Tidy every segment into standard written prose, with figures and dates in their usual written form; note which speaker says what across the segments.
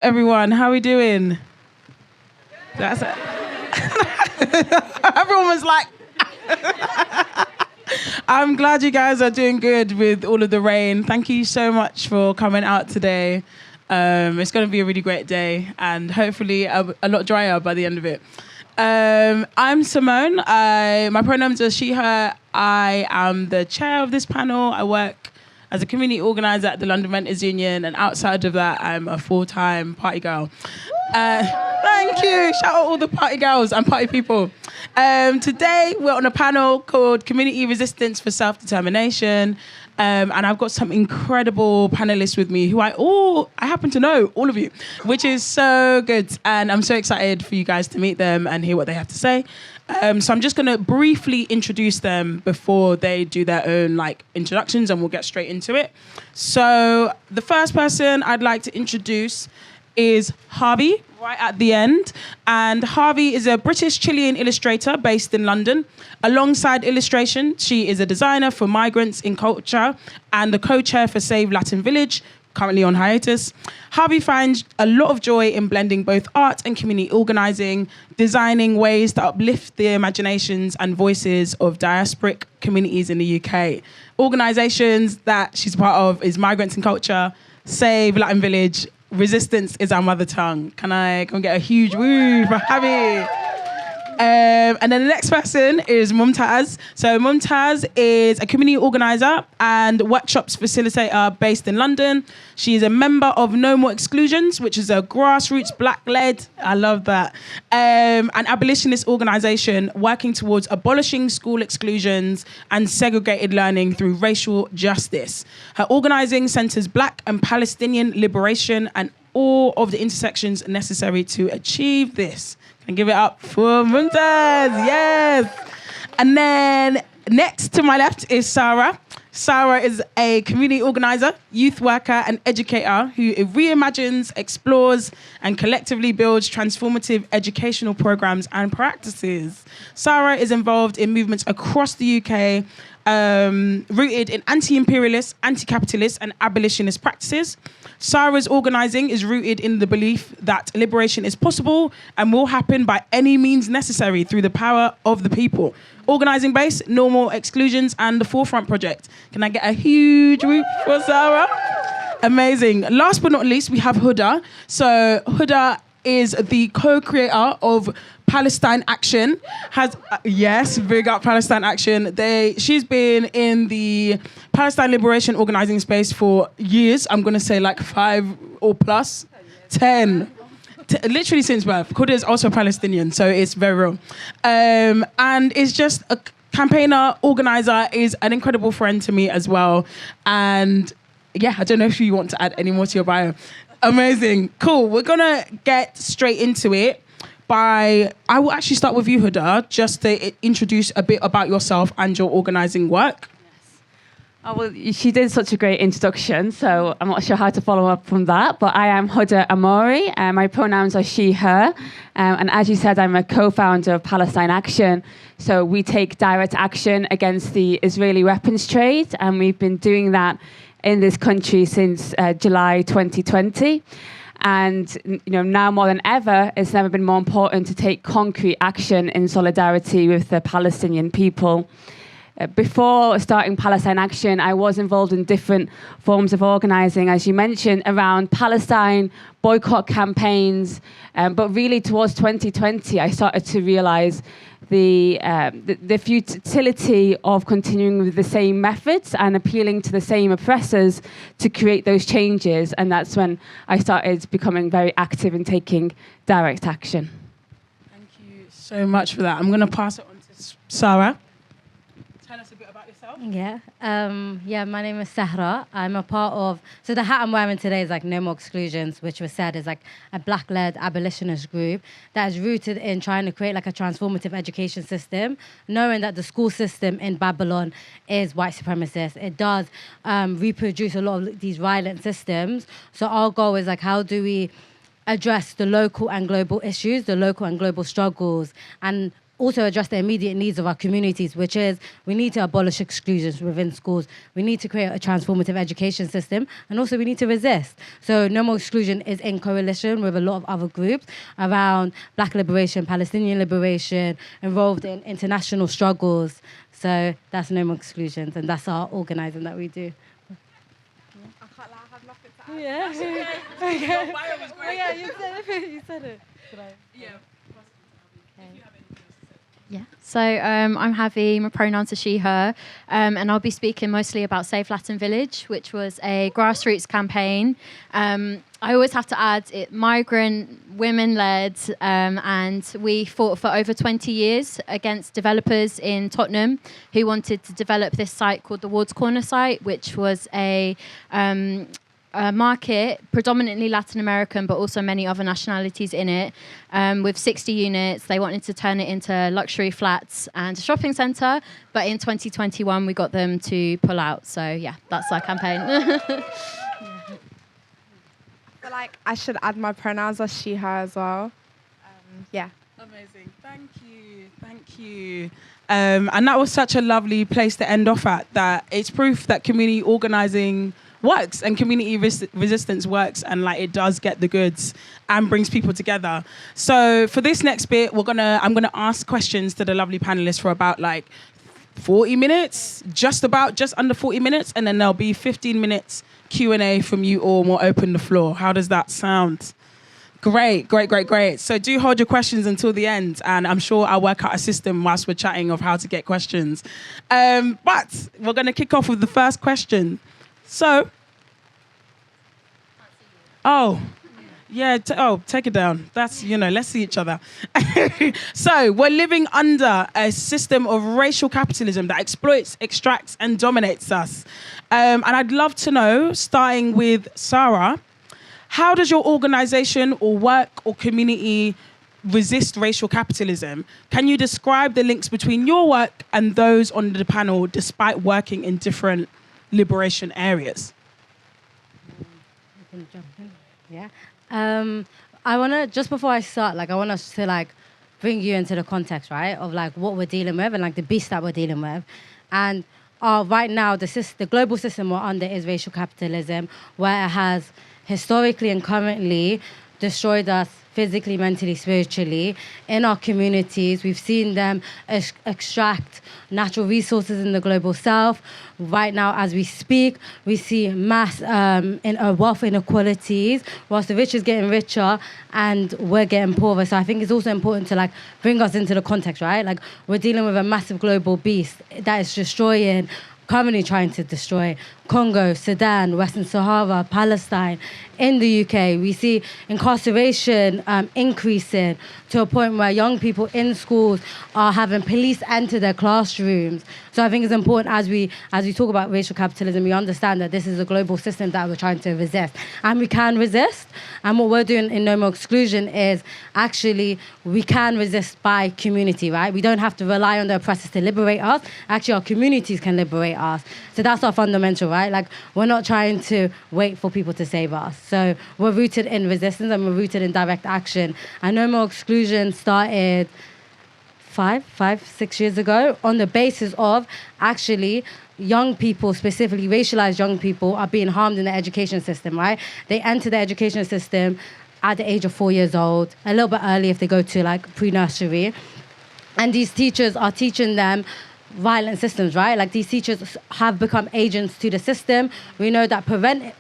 Speaker 1: Everyone, how are we doing? That's it. Everyone was like... I'm glad you guys are doing good with all of the rain. Thank you so much for coming out today. It's going to be a really great day and hopefully a lot drier by the end of it. I'm Simmone. My pronouns are she, her. I am the chair of this panel. I work as a community organiser at the London Renters Union, and outside of that, I'm a full-time party girl. Thank you. Shout out all the party girls and party people. Today, we're on a panel called Community Resistance for Self-Determination. And I've got some incredible panelists with me who I happen to know, all of you, which is so good. And I'm so excited for you guys to meet them and hear what they have to say. So I'm just going to briefly introduce them before they do their own introductions, and we'll get straight into it. So the first person I'd like to introduce is Javie, right at the end. And Javie is a British-Chilean illustrator based in London. Alongside illustration, she is a designer for migrants in culture and the co-chair for Save Latin Village, currently on hiatus. Javie finds a lot of joy in blending both art and community organising, designing ways that uplift the imaginations and voices of diasporic communities in the UK. Organisations that she's a part of is Migrants in Culture, Save Latin Village, Resistance is Our Mother Tongue. Can I get a huge woo for Javie? And then the next person is Mumtaz. So Mumtaz is a community organiser and workshops facilitator based in London. She is a member of No More Exclusions, which is a grassroots Black-led, I love that, an abolitionist organisation working towards abolishing school exclusions and segregated learning through racial justice. Her organising centres Black and Palestinian liberation and all of the intersections necessary to achieve this. And give it up for Mumtaz, yes. And then next to my left is Sara. Sara is a community organiser, youth worker and educator who reimagines, explores and collectively builds transformative educational programmes and practices. Sara is involved in movements across the UK, rooted in anti-imperialist, anti-capitalist and abolitionist practices. Sara's organising is rooted in the belief that liberation is possible and will happen by any means necessary through the power of the people. Organising base, No More Exclusions and the Forefront Project. Can I get a huge whoop for Sara? Amazing. Last but not least, we have Huda. So Huda is the co-creator of Palestine Action. Yes, big up Palestine Action. She's been in the Palestine Liberation organising space for years. I'm going to say 5 or plus. 10. Literally since birth. Huda is also Palestinian, so it's very real. And is just a campaigner, organiser, is an incredible friend to me as well. And yeah, I don't know if you want to add any more to your bio. Amazing. Cool. We're going to get straight into it. I will actually start with you, Huda, just to introduce a bit about yourself and your organising work.
Speaker 2: Yes. Oh, well, she did such a great introduction, so I'm not sure how to follow up from that, but I am Huda Amori, and my pronouns are she, her, and as you said, I'm a co-founder of Palestine Action, so we take direct action against the Israeli weapons trade, and we've been doing that in this country since July 2020. And now more than ever, it's never been more important to take concrete action in solidarity with the Palestinian people. Before starting Palestine Action, I was involved in different forms of organising, as you mentioned, around Palestine, boycott campaigns. But really towards 2020, I started to realise the futility of continuing with the same methods and appealing to the same oppressors to create those changes. And that's when I started becoming very active in taking direct action.
Speaker 1: Thank you so much for that. I'm going to pass it on to Sara. Tell us a bit about yourself.
Speaker 3: My name is Sara. I'm a part of, so the hat I'm wearing today is No More Exclusions, which was said is a Black-led abolitionist group that is rooted in trying to create a transformative education system, knowing that the school system in Babylon is white supremacist. It does reproduce a lot of these violent systems. So our goal is how do we address the local and global issues, the local and global struggles, and also address the immediate needs of our communities, which is we need to abolish exclusions within schools. We need to create a transformative education system, and also we need to resist. So No More Exclusion is in coalition with a lot of other groups around Black liberation, Palestinian liberation, involved in international struggles. So that's No More Exclusions, and that's our organising that we do.
Speaker 4: I can't lie, I have nothing to add.
Speaker 3: Yeah.
Speaker 1: Okay. Your bio was great.
Speaker 3: Yeah, you said it.
Speaker 1: Yeah.
Speaker 5: Yeah. So I'm Javie, my pronouns are she, her, and I'll be speaking mostly about Save Latin Village, which was a grassroots campaign. I always have to add it migrant, women-led, and we fought for over 20 years against developers in Tottenham who wanted to develop this site called the Ward's Corner site, which was a market, predominantly Latin American, but also many other nationalities in it, with 60 units. They wanted to turn it into luxury flats and a shopping centre, but in 2021 we got them to pull out. So yeah, that's our campaign.
Speaker 4: So like, I should add my pronouns as she, her as well. Yeah.
Speaker 1: Amazing. Thank you. And that was such a lovely place to end off at, that it's proof that community organising works and community resistance works, and like it does get the goods and brings people together. So for this next bit, I'm gonna ask questions to the lovely panelists for about like 40 minutes, just under 40 minutes, and then there'll be 15 minutes Q&A from you all. We'll open the floor. How does that sound? Great. So do hold your questions until the end, and I'm sure I'll work out a system whilst we're chatting of how to get questions. But we're gonna kick off with the first question. So, take it down. That's, let's see each other. So, we're living under a system of racial capitalism that exploits, extracts, and dominates us. And I'd love to know, starting with Sara, how does your organisation or work or community resist racial capitalism? Can you describe the links between your work and those on the panel, despite working in different liberation areas?
Speaker 3: I can jump in. Yeah. I want to, just before I start, I want us to bring you into the context, right, of what we're dealing with and the beast that we're dealing with. And right now, the global system we're under is racial capitalism, where it has historically and currently destroyed us physically, mentally, spiritually. In our communities, we've seen them extract natural resources in the global south. Right now, as we speak, we see mass wealth inequalities, whilst the rich is getting richer and we're getting poorer. So I think it's also important to bring us into the context, right? We're dealing with a massive global beast that is currently trying to destroy Congo, Sudan, Western Sahara, Palestine. In the UK, we see incarceration increasing to a point where young people in schools are having police enter their classrooms. So I think it's important as we talk about racial capitalism, we understand that this is a global system that we're trying to resist. And we can resist. And what we're doing in No More Exclusion is actually we can resist by community, right? We don't have to rely on the oppressors to liberate us. Actually, our communities can liberate us. So that's our fundamental, right? We're not trying to wait for people to save us. So we're rooted in resistance and we're rooted in direct action. And No More Exclusion started 6 years ago on the basis of actually young people, specifically racialized young people, are being harmed in the education system, right? They enter the education system at the age of 4 years old, a little bit early if they go to pre-nursery. And these teachers are teaching them violent systems, right? These teachers have become agents to the system. We know that Prevent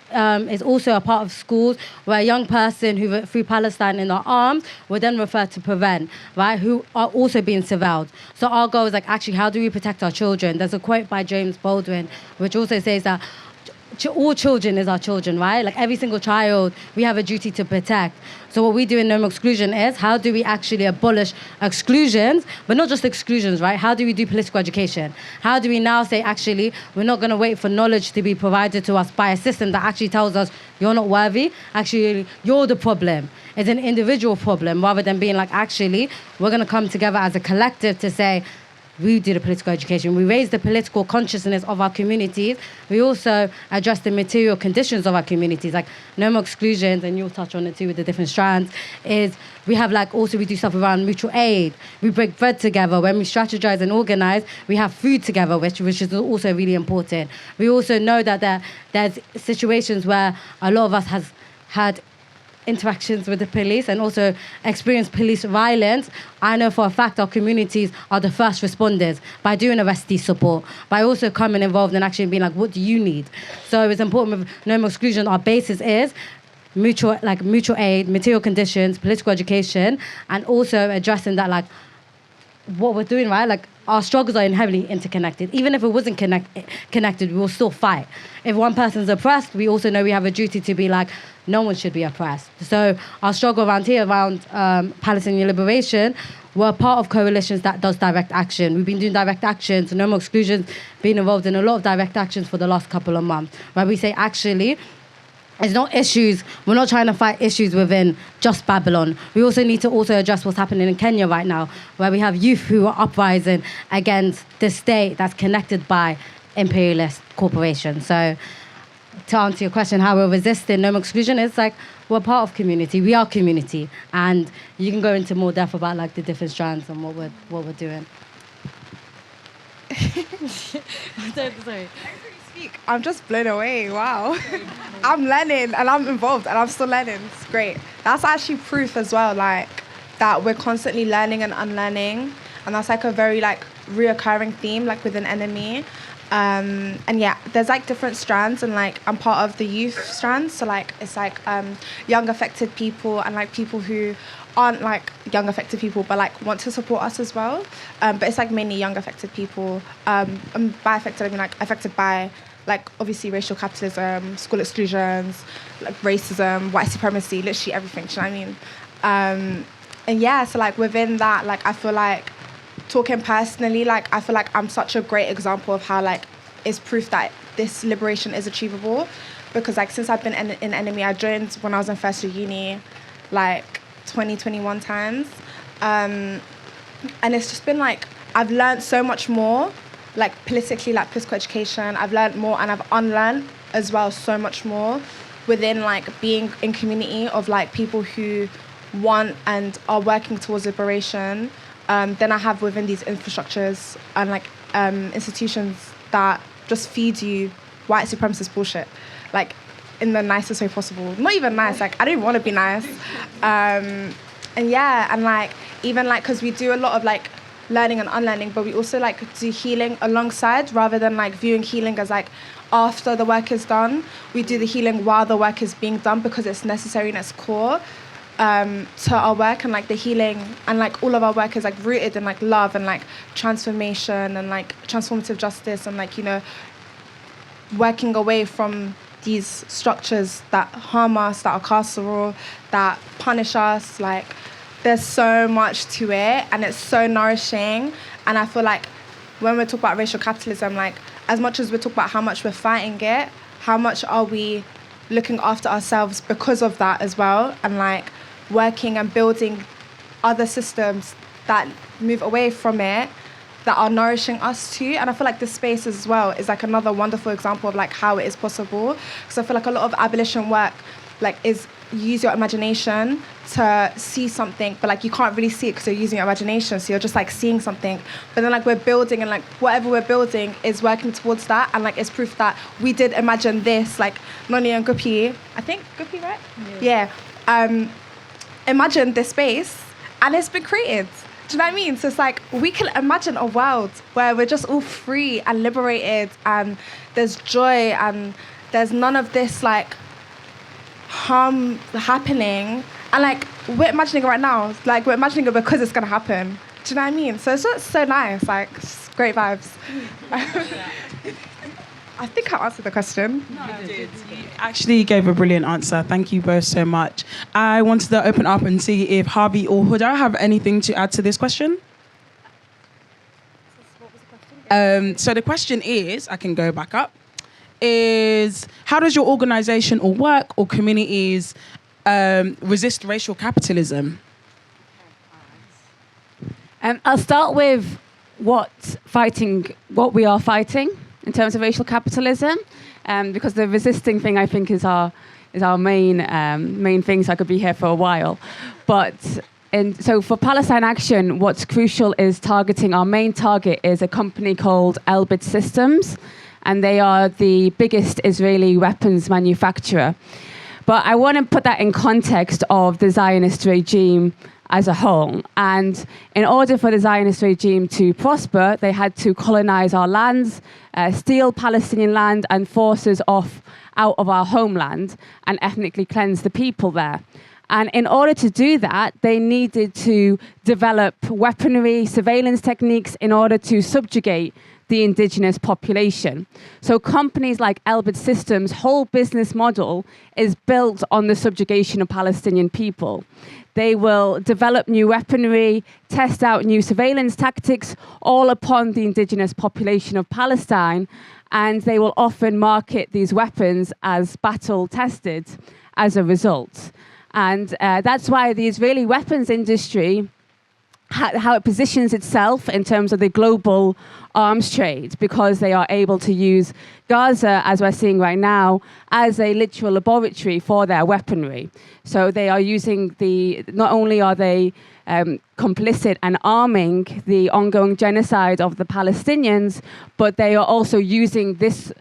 Speaker 3: is also a part of schools where a young person who threw Palestine in their arms would then refer to Prevent, right? Who are also being surveilled. So our goal is actually, how do we protect our children? There's a quote by James Baldwin, which also says that all children is our children, right? Every single child, we have a duty to protect. So what we do in No More Exclusion is, how do we actually abolish exclusions, but not just exclusions, right? How do we do political education? How do we now say, actually, we're not going to wait for knowledge to be provided to us by a system that actually tells us you're not worthy. Actually, you're the problem. It's an individual problem, rather than being actually, we're going to come together as a collective to say, we do the political education. We raise the political consciousness of our communities. We also address the material conditions of our communities, like no more exclusions, and you'll touch on it too with the different strands, is we have like also we do stuff around mutual aid. We break bread together. When we strategize and organize, we have food together, which is also really important. We also know that there's situations where a lot of us has had interactions with the police and also experience police violence. I know for a fact our communities are the first responders by doing arrestee support, by also coming involved and actually being like, what do you need? So it's important with no more exclusion. Our basis is mutual aid, material conditions, political education, and also addressing that like what we're doing, right? Like our struggles are inherently interconnected. Even if it wasn't connected, we will still fight. If one person's oppressed, we also know we have a duty to be like, no one should be oppressed. So our struggle around here, around Palestinian liberation, we're part of coalitions that does direct action. We've been doing direct actions, no more exclusions, been involved in a lot of direct actions for the last couple of months, where we say actually, it's not issues. We're not trying to fight issues within just Babylon. We also need to also address what's happening in Kenya right now, where we have youth who are uprising against the state that's connected by imperialist corporations. So to answer your question, how we're resisting no more exclusion, it's like we're part of community. We are community. And you can go into more depth about like the different strands and what we're doing.
Speaker 4: Sorry. I'm just blown away. Wow. I'm learning and I'm involved and I'm still learning. It's great. That's actually proof as well, like that we're constantly learning and unlearning. And that's like a very like reoccurring theme, like within NME. And yeah, there's like different strands, and like I'm part of the youth strands. So like it's like young affected people and like people who aren't like young affected people but like want to support us as well. But it's like mainly young affected people. And by affected, I mean like affected by like obviously racial capitalism, school exclusions, like racism, white supremacy, literally everything. Do you know what I mean? And yeah, so like within that, like I feel like talking personally, like I feel like I'm such a great example of how like it's proof that this liberation is achievable. Because like since I've been in NME, I joined when I was in first year uni, like 2021 times. And it's just been like, I've learned so much more, like politically, like political education. I've learned more and I've unlearned as well so much more within like being in community of like people who want and are working towards liberation. Then I have within these infrastructures and like institutions that just feed you white supremacist bullshit, like in the nicest way possible. Not even nice, like I don't even want to be nice. And yeah, and like even like because we do a lot of like learning and unlearning, but we also like do healing alongside, rather than like viewing healing as like after the work is done. We do the healing while the work is being done because it's necessary and it's core to our work. And like the healing and like all of our work is like rooted in like love and like transformation and like transformative justice and like, you know, working away from these structures that harm us, that are carceral, that punish us. Like there's so much to it and it's so nourishing. And I feel like when we talk about racial capitalism, like as much as we talk about how much we're fighting it, how much are we looking after ourselves because of that as well, and like working and building other systems that move away from it, that are nourishing us too. And I feel like this space as well is like another wonderful example of like how it is possible. Because I feel like a lot of abolition work like is use your imagination to see something, but like you can't really see it because you're using your imagination, so you're just like seeing something. But then like we're building, and like whatever we're building is working towards that, and like it's proof that we did imagine this. Like Noni and Guppi, I think Guppi, right? Yeah. Imagine this space and it's been created. Do you know what I mean? So it's like we can imagine a world where we're just all free and liberated, and there's joy and there's none of this like harm happening. And like we're imagining it right now, like we're imagining it because it's gonna happen. Do you know what I mean? So it's just so nice, like it's great vibes. I think I answered the question.
Speaker 1: No, you did. You actually gave a brilliant answer. Thank you both so much. I wanted to open up and see if Javie or Huda have anything to add to this question.
Speaker 4: What was the question?
Speaker 1: So the question is, I can go back up, is how does your organisation or work or communities resist racial capitalism?
Speaker 2: I'll start with what we are fighting in terms of racial capitalism, because the resisting thing, I think, is our main thing. So I could be here for a while, but. And so for Palestine Action, what's crucial is targeting. Our main target is a company called Elbit Systems, and they are the biggest Israeli weapons manufacturer. But I want to put that in context of the Zionist regime as a whole. And in order for the Zionist regime to prosper, they had to colonize our lands, steal Palestinian land, and force us out of our homeland and ethnically cleanse the people there. And in order to do that, they needed to develop weaponry, surveillance techniques in order to subjugate the indigenous population. So companies like Elbit Systems' whole business model is built on the subjugation of Palestinian people. They will develop new weaponry, test out new surveillance tactics, all upon the indigenous population of Palestine, and they will often market these weapons as battle-tested as a result. And that's why the Israeli weapons industry, how it positions itself in terms of the global arms trade, because they are able to use Gaza, as we're seeing right now, as a literal laboratory for their weaponry. So they are using not only are they complicit and arming the ongoing genocide of the Palestinians, but they are also using this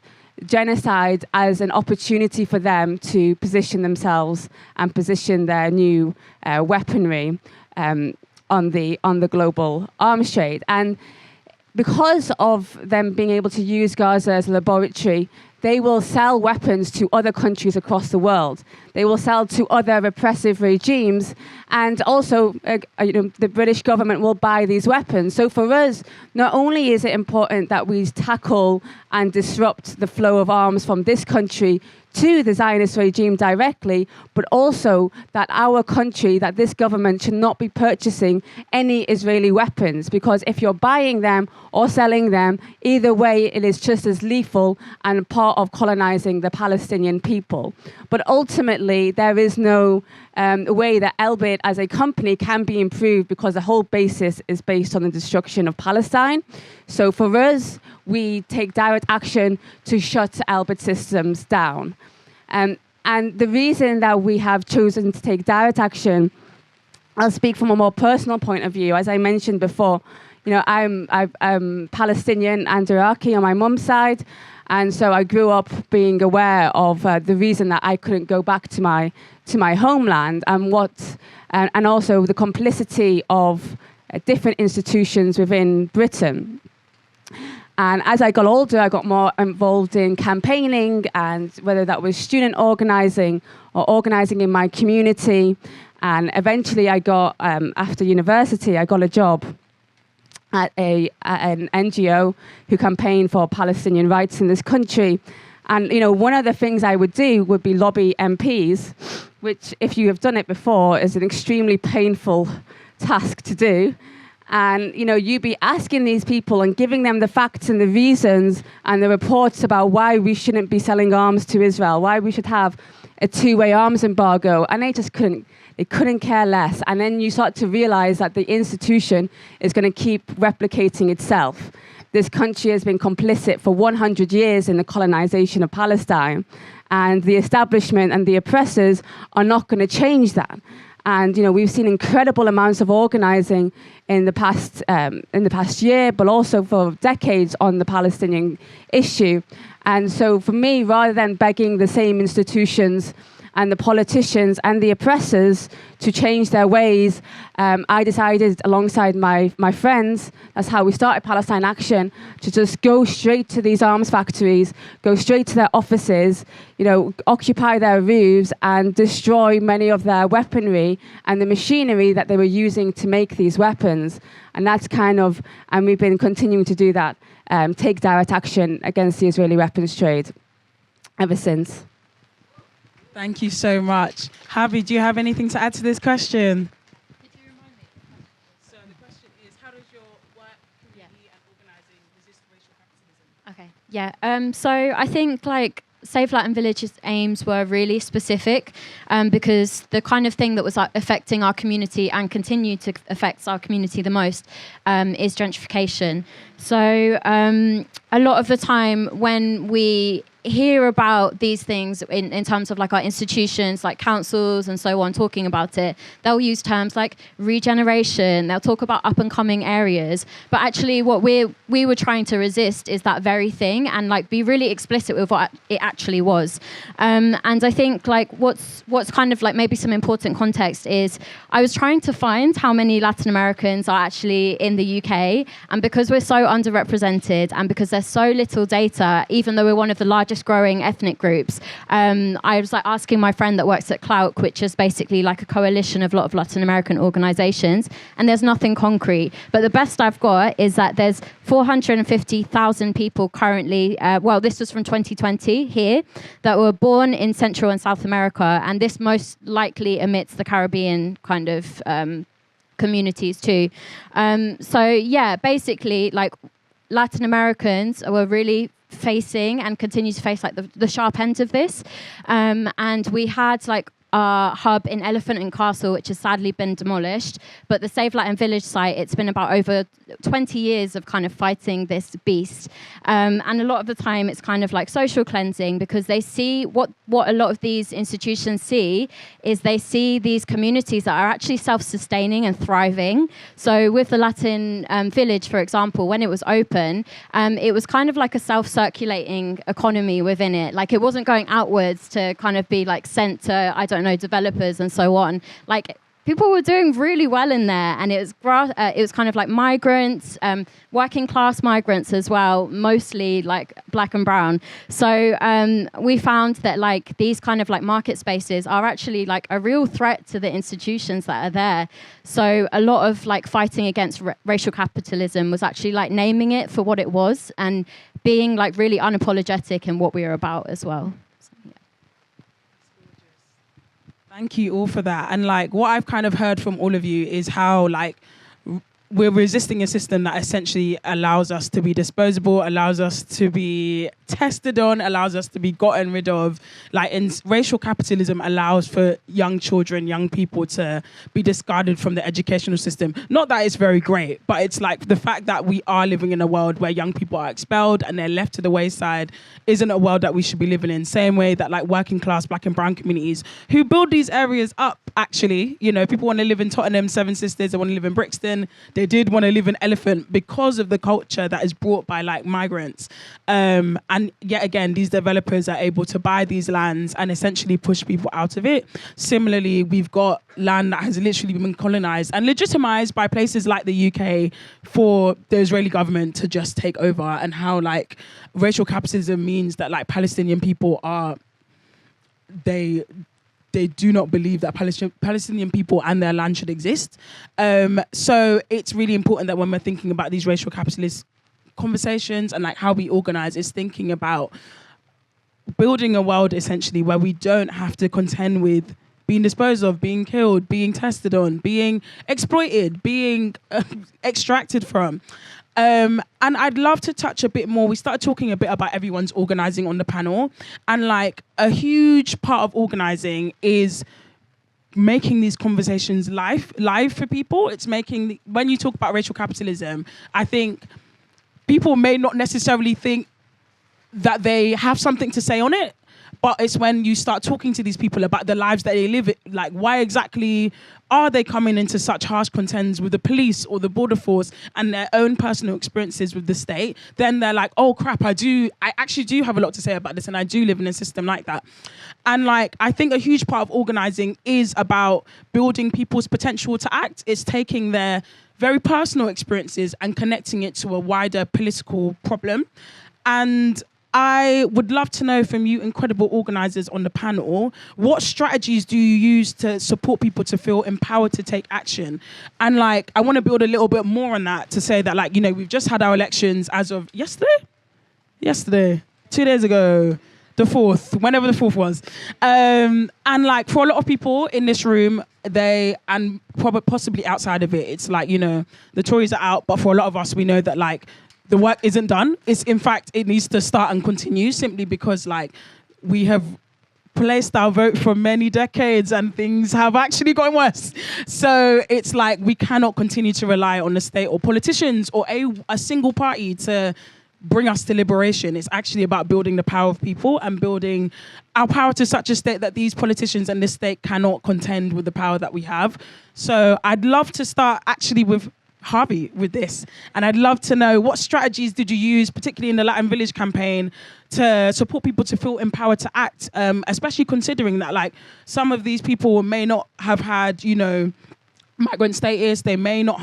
Speaker 2: genocide as an opportunity for them to position themselves and position their new weaponry on the global arms trade. And because of them being able to use Gaza as a laboratory, they will sell weapons to other countries across the world. They will sell to other repressive regimes, and also the British government will buy these weapons. So for us, not only is it important that we tackle and disrupt the flow of arms from this country to the Zionist regime directly, but also that our country, that this government should not be purchasing any Israeli weapons, because if you're buying them or selling them, either way, it is just as lethal and part of colonizing the Palestinian people. But ultimately, there is no way that Elbit as a company can be improved, because the whole basis is based on the destruction of Palestine. So for us, we take direct action to shut Elbit Systems down. And the reason that we have chosen to take direct action, I'll speak from a more personal point of view. As I mentioned before, I'm Palestinian and Iraqi on my mum's side. And so I grew up being aware of the reason that I couldn't go back to my homeland, and also the complicity of different institutions within Britain. And as I got older, I got more involved in campaigning, and whether that was student organizing or organizing in my community. And eventually I got, after university, I got a job at an NGO who campaigned for Palestinian rights in this country. And, one of the things I would do would be lobby MPs, which, if you have done it before, is an extremely painful task to do. And, you'd be asking these people and giving them the facts and the reasons and the reports about why we shouldn't be selling arms to Israel, why we should have a two-way arms embargo. And they just couldn't care less. And then you start to realize that the institution is going to keep replicating itself. This country has been complicit for 100 years in the colonization of Palestine. And the establishment and the oppressors are not going to change that. And we've seen incredible amounts of organizing in the past year, but also for decades on the Palestinian issue. And so for me, rather than begging the same institutions and the politicians and the oppressors to change their ways, I decided alongside my friends, that's how we started Palestine Action, to just go straight to these arms factories, go straight to their offices, occupy their roofs and destroy many of their weaponry and the machinery that they were using to make these weapons. And that's and we've been continuing to do that, take direct action against the Israeli weapons trade ever since.
Speaker 1: Thank you so much. Javie, do you have anything to add to this question?
Speaker 5: Could you remind me?
Speaker 1: So the question is, how does your work, community and organising resist racial capitalism?
Speaker 5: Okay. Yeah. So I think Save Latin Village's aims were really specific, because the kind of thing that was affecting our community and continue to affect our community the most is gentrification. So a lot of the time when we hear about these things in terms of like our institutions, like councils and so on, talking about it, they'll use terms like regeneration, they'll talk about up and coming areas, but actually what we were trying to resist is that very thing, and like be really explicit with what it actually was. And I think like what's kind of like maybe some important context is I was trying to find how many Latin Americans are actually in the UK, and because we're so underrepresented and because there's so little data, even though we're one of the largest growing ethnic groups, I was like asking my friend that works at Clout, which is basically like a coalition of a lot of Latin American organizations, and there's nothing concrete. But the best I've got is that there's 450,000 people currently, well, this was from 2020 here, that were born in Central and South America, and this most likely omits the Caribbean kind of communities too. So yeah, basically like Latin Americans were really facing and continue to face like the sharp end of this, and we had like our hub in Elephant and Castle, which has sadly been demolished, but the Save Latin Village site, it's been about over 20 years of kind of fighting this beast, and a lot of the time it's kind of like social cleansing, because they see what a lot of these institutions see is they see these communities that are actually self-sustaining and thriving. So with the Latin Village, for example, when it was open, it was kind of like a self-circulating economy within it. Like it wasn't going outwards to kind of be like sent to, I don't know, developers and so on. Like people were doing really well in there, and it was kind of like migrants, working class migrants as well, mostly like black and brown. So we found that like these kind of like market spaces are actually like a real threat to the institutions that are there. So a lot of like fighting against racial capitalism was actually like naming it for what it was and being like really unapologetic in what we were about as well.
Speaker 1: Thank you all for that. And like what I've kind of heard from all of you is how like we're resisting a system that essentially allows us to be disposable, allows us to be tested on, allows us to be gotten rid of. Like in racial capitalism allows for young children, young people to be discarded from the educational system. Not that it's very great, but it's like the fact that we are living in a world where young people are expelled and they're left to the wayside isn't a world that we should be living in. Same way that like working class black and brown communities who build these areas up, actually, you know, people want to live in Tottenham, Seven Sisters, they want to live in Brixton, they did want to live in Elephant because of the culture that is brought by like migrants. And yet again, these developers are able to buy these lands and essentially push people out of it. Similarly, we've got land that has literally been colonized and legitimized by places like the UK for the Israeli government to just take over, and how like racial capitalism means that like Palestinian people are, they do not believe that Palestinian people and their land should exist. So it's really important that when we're thinking about these racial capitalist conversations and like how we organize, is thinking about building a world essentially where we don't have to contend with being disposed of, being killed, being tested on, being exploited, being extracted from. And I'd love to touch a bit more. We started talking a bit about everyone's organizing on the panel. And like a huge part of organizing is making these conversations live for people. It's making, when you talk about racial capitalism, I think people may not necessarily think that they have something to say on it, but it's when you start talking to these people about the lives that they live, like why exactly are they coming into such harsh contends with the police or the border force and their own personal experiences with the state, then they're like, oh crap, I actually do have a lot to say about this, and I do live in a system like that. And like, I think a huge part of organizing is about building people's potential to act. It's taking their very personal experiences and connecting it to a wider political problem. And I would love to know from you incredible organizers on the panel, what strategies do you use to support people to feel empowered to take action? And like, I want to build a little bit more on that to say that like, you know, we've just had our elections as of yesterday, 2 days ago, the 4th, whenever the 4th was. And like for a lot of people in this room, they, and probably possibly outside of it, it's like, you know, the Tories are out, but for a lot of us, we know that like, the work isn't done. It's, in fact, it needs to start and continue simply because like we have placed our vote for many decades and things have actually gotten worse. So it's like we cannot continue to rely on the state or politicians or a single party to bring us to liberation. It's actually about building the power of people and building our power to such a state that these politicians and this state cannot contend with the power that we have. So I'd love to start actually with Javie with this. And I'd love to know, what strategies did you use, particularly in the Latin Village campaign, to support people to feel empowered to act, especially considering that like some of these people may not have had, you know, migrant status, they may not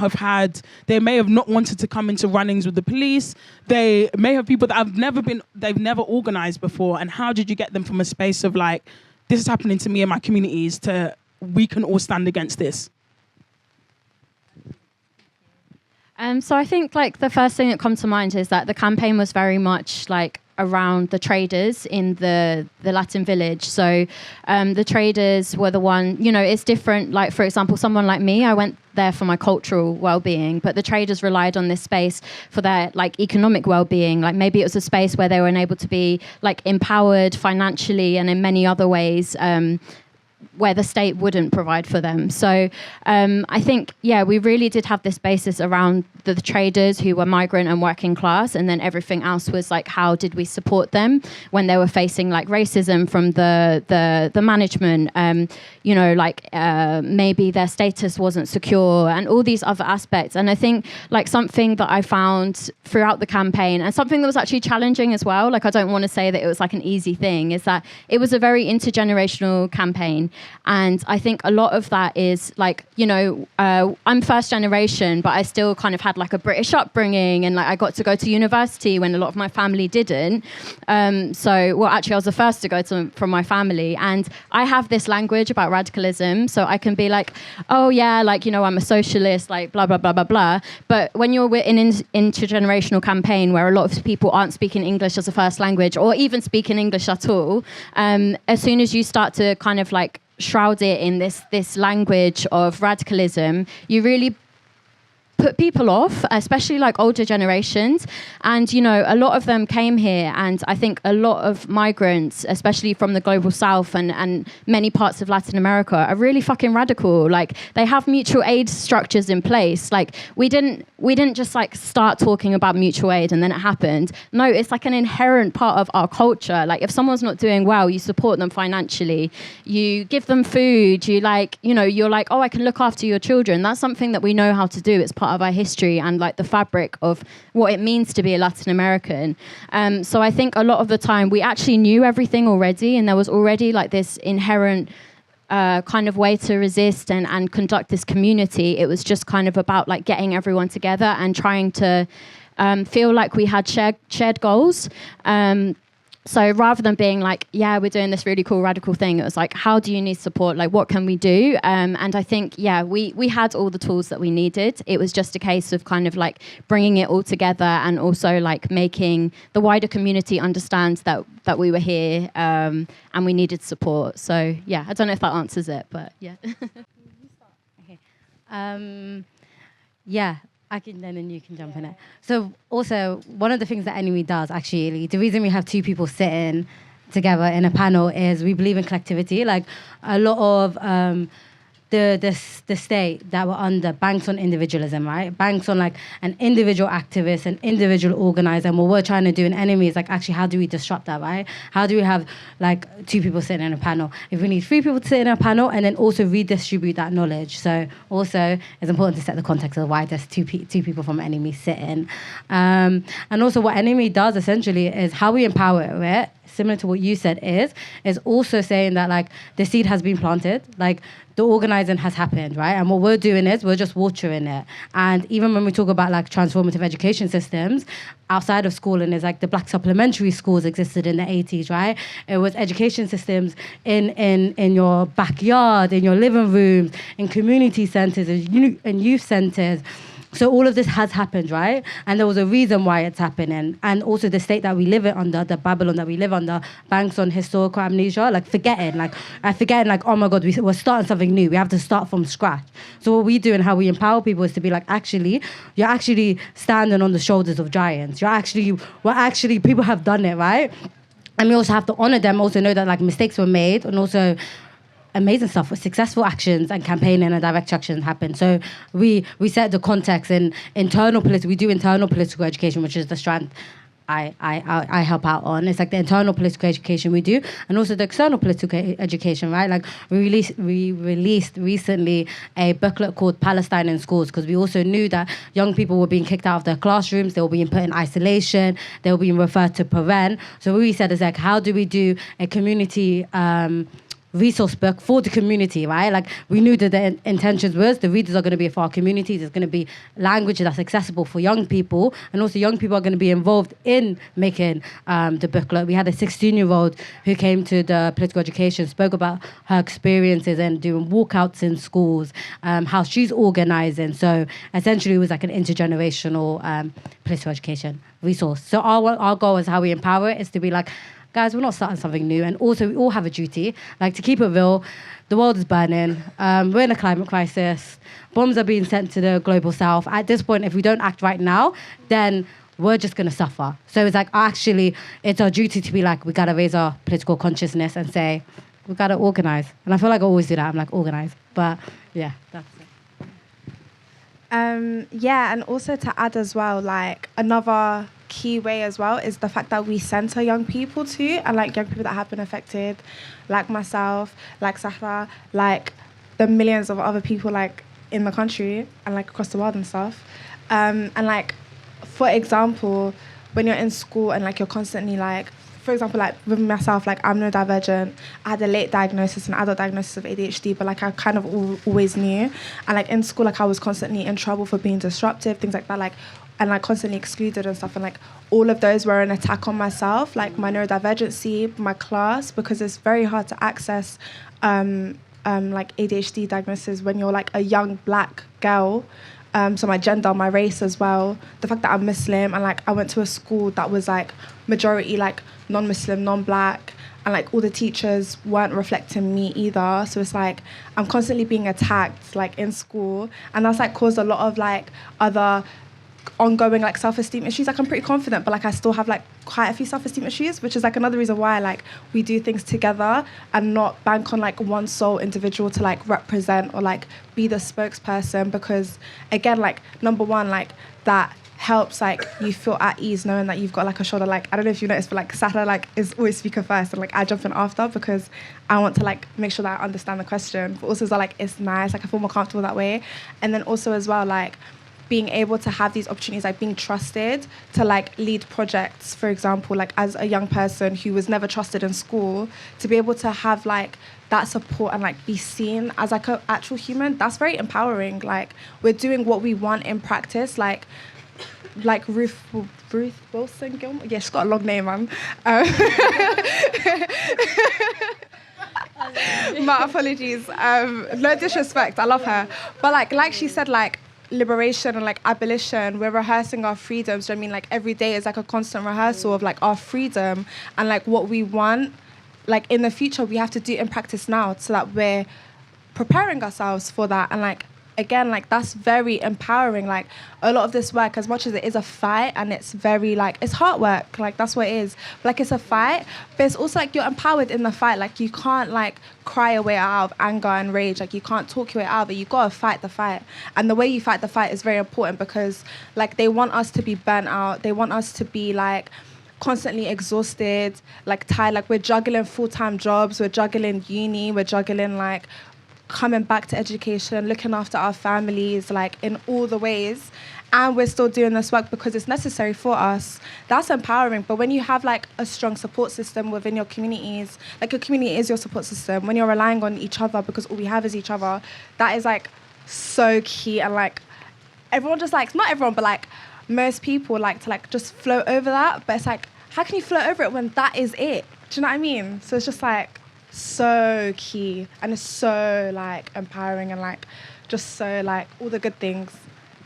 Speaker 1: wanted to come into runnings with the police, they may have people that they've never organized before. And how did you get them from a space of like, this is happening to me and my communities, to we can all stand against this?
Speaker 5: So I think like the first thing that comes to mind is that the campaign was very much like around the traders in the Latin Village. So the traders were the one, you know, it's different. Like, for example, someone like me, I went there for my cultural well-being, but the traders relied on this space for their like economic well-being. Like maybe it was a space where they were able to be like empowered financially and in many other ways, where the state wouldn't provide for them. So I think, yeah, we really did have this basis around the traders who were migrant and working class, and then everything else was like, how did we support them when they were facing like racism from the management, you know, like maybe their status wasn't secure and all these other aspects. And I think like something that I found throughout the campaign, and something that was actually challenging as well, like I don't want to say that it was like an easy thing, is that it was a very intergenerational campaign. And I think a lot of that is like, you know, I'm first generation, but I still kind of had like a British upbringing, and like I got to go to university when a lot of my family didn't. So, well, actually I was the first to go from my family, and I have this language about radicalism. So I can be like, oh yeah, like, you know, I'm a socialist, like blah, blah, blah, blah, blah. But when you're in an intergenerational campaign where a lot of people aren't speaking English as a first language or even speaking English at all, as soon as you start to kind of like shroud it in this language of radicalism, you really put people off, especially like older generations. And, you know, a lot of them came here, and I think a lot of migrants, especially from the global south and many parts of Latin America, are really fucking radical. Like they have mutual aid structures in place. Like we didn't just like start talking about mutual aid and then it happened. No, it's like an inherent part of our culture. Like if someone's not doing well, you support them financially, you give them food, you like, you know, you're like, oh, I can look after your children. That's something that we know how to do. It's part of our history and like the fabric of what it means to be a Latin American. So I think a lot of the time we actually knew everything already, and there was already like this inherent kind of way to resist and conduct this community. It was just kind of about like getting everyone together and trying to feel like we had shared goals. So rather than being like, yeah, we're doing this really cool radical thing, it was like, how do you need support? Like, what can we do? And I think, yeah, we had all the tools that we needed. It was just a case of kind of like bringing it all together and also like making the wider community understand that we were here and we needed support. So, yeah, I don't know if that answers it, but yeah.
Speaker 3: Okay. Yeah. I can, and then you can jump in it. So also, one of the things that NME does, actually, the reason we have two people sitting together in a panel is we believe in collectivity. Like a lot of the state that we're under banks on individualism, right? Banks on like an individual activist, an individual organizer. And what we're trying to do in NME is like, actually, how do we disrupt that, right? How do we have like two people sitting in a panel? If we need three people to sit in a panel, and then also redistribute that knowledge. So also it's important to set the context of why there's two people from NME sitting. And also what NME does essentially is how we empower it, similar to what you said, is also saying that like the seed has been planted, like the organizing has happened, right? And what we're doing is we're just watering it. And even when we talk about like transformative education systems outside of schooling, is like the Black supplementary schools existed in the 80s, right? It was education systems in your backyard, in your living rooms, in community centers, in youth centers. So all of this has happened, right? And there was a reason why it's happening. And also the state that we live under, the Babylon that we live under, banks on historical amnesia, like forgetting, oh my God, we're starting something new. We have to start from scratch. So what we do and how we empower people is to be like, actually, you're actually standing on the shoulders of giants. We're actually, people have done it, right? And we also have to honor them, also know that like mistakes were made, and also amazing stuff with successful actions and campaigning and direct action happen. So we set the context in we do internal political education, which is the strand I help out on. It's like the internal political education we do, and also the external political education, right? Like we released recently a booklet called Palestine in Schools, because we also knew that young people were being kicked out of their classrooms, they were being put in isolation, they were being referred to Prevent. So what we said is like, how do we do a community resource book for the community, right? Like we knew that the intentions was the readers are going to be for our communities. It's going to be language that's accessible for young people, and also young people are going to be involved in making the booklet. We had a 16-year-old who came to the political education, spoke about her experiences and doing walkouts in schools, how she's organising. So essentially it was like an intergenerational political education resource. So our goal is how we empower it is to be like, guys, we're not starting something new. And also, we all have a duty. Like, to keep it real, the world is burning. We're in a climate crisis. Bombs are being sent to the global south. At this point, if we don't act right now, then we're just going to suffer. So it's like, actually, it's our duty to be like, we got to raise our political consciousness and say, we got to organise. And I feel like I always do that. I'm like, organise. But, yeah, that's it.
Speaker 4: Yeah, and also to add as well, like, another key way as well is the fact that we center young people too, and like young people that have been affected, like myself, like Sara, like the millions of other people like in the country and like across the world and stuff. And like, for example, when you're in school and like you're constantly like, for example, like with myself, like I'm neurodivergent. I had a late diagnosis, an adult diagnosis of ADHD, but like I kind of always knew. And like in school, like I was constantly in trouble for being disruptive, things like that, like, and like constantly excluded and stuff. And like all of those were an attack on myself, like my neurodivergency, my class, because it's very hard to access like ADHD diagnosis when you're like a young black girl. So my gender, my race as well, the fact that I'm Muslim, and like I went to a school that was like majority like non-Muslim, non-black, and like all the teachers weren't reflecting me either. So it's like I'm constantly being attacked like in school, and that's like caused a lot of like other ongoing like self-esteem issues. Like I'm pretty confident, but like I still have like quite a few self-esteem issues, which is like another reason why like we do things together and not bank on like one sole individual to like represent or like be the spokesperson, because again, like number one, like that helps like you feel at ease knowing that you've got like a shoulder. Like I don't know if you noticed, but like Sara like is always speaker first and like I jump in after, because I want to like make sure that I understand the question, but also as well, like it's nice, like I feel more comfortable that way. And then also as well, like being able to have these opportunities, like being trusted to like lead projects, for example, like as a young person who was never trusted in school, to be able to have like that support and like be seen as like an actual human, that's very empowering. Like we're doing what we want in practice, like Ruth Wilson Gilmore. Yeah, she's got a long name, man. My apologies. No disrespect, I love her. But like she said, like liberation and like abolition, we're rehearsing our freedoms. So I mean, like every day is like a constant rehearsal of like our freedom and like what we want. Like in the future, we have to do it in practice now, so that we're preparing ourselves for that. And like again, like that's very empowering. Like a lot of this work, as much as it is a fight and it's very like, it's hard work, like that's what it is. Like it's a fight, but it's also like you're empowered in the fight. Like you can't like cry your way out of anger and rage. Like you can't talk your way out of it. You gotta fight the fight. And the way you fight the fight is very important, because like they want us to be burnt out. They want us to be like constantly exhausted, like tired. Like we're juggling full-time jobs, we're juggling uni, we're juggling like coming back to education, looking after our families, like in all the ways, and we're still doing this work because it's necessary for us. That's empowering. But when you have like a strong support system within your communities, like your community is your support system, when you're relying on each other because all we have is each other, that is like so key. And like everyone just like, not everyone, but like most people like to like just float over that, but it's like, how can you float over it when that is it? Do you know what I mean? So it's just like so key, and it's so like empowering, and like just so like all the good things.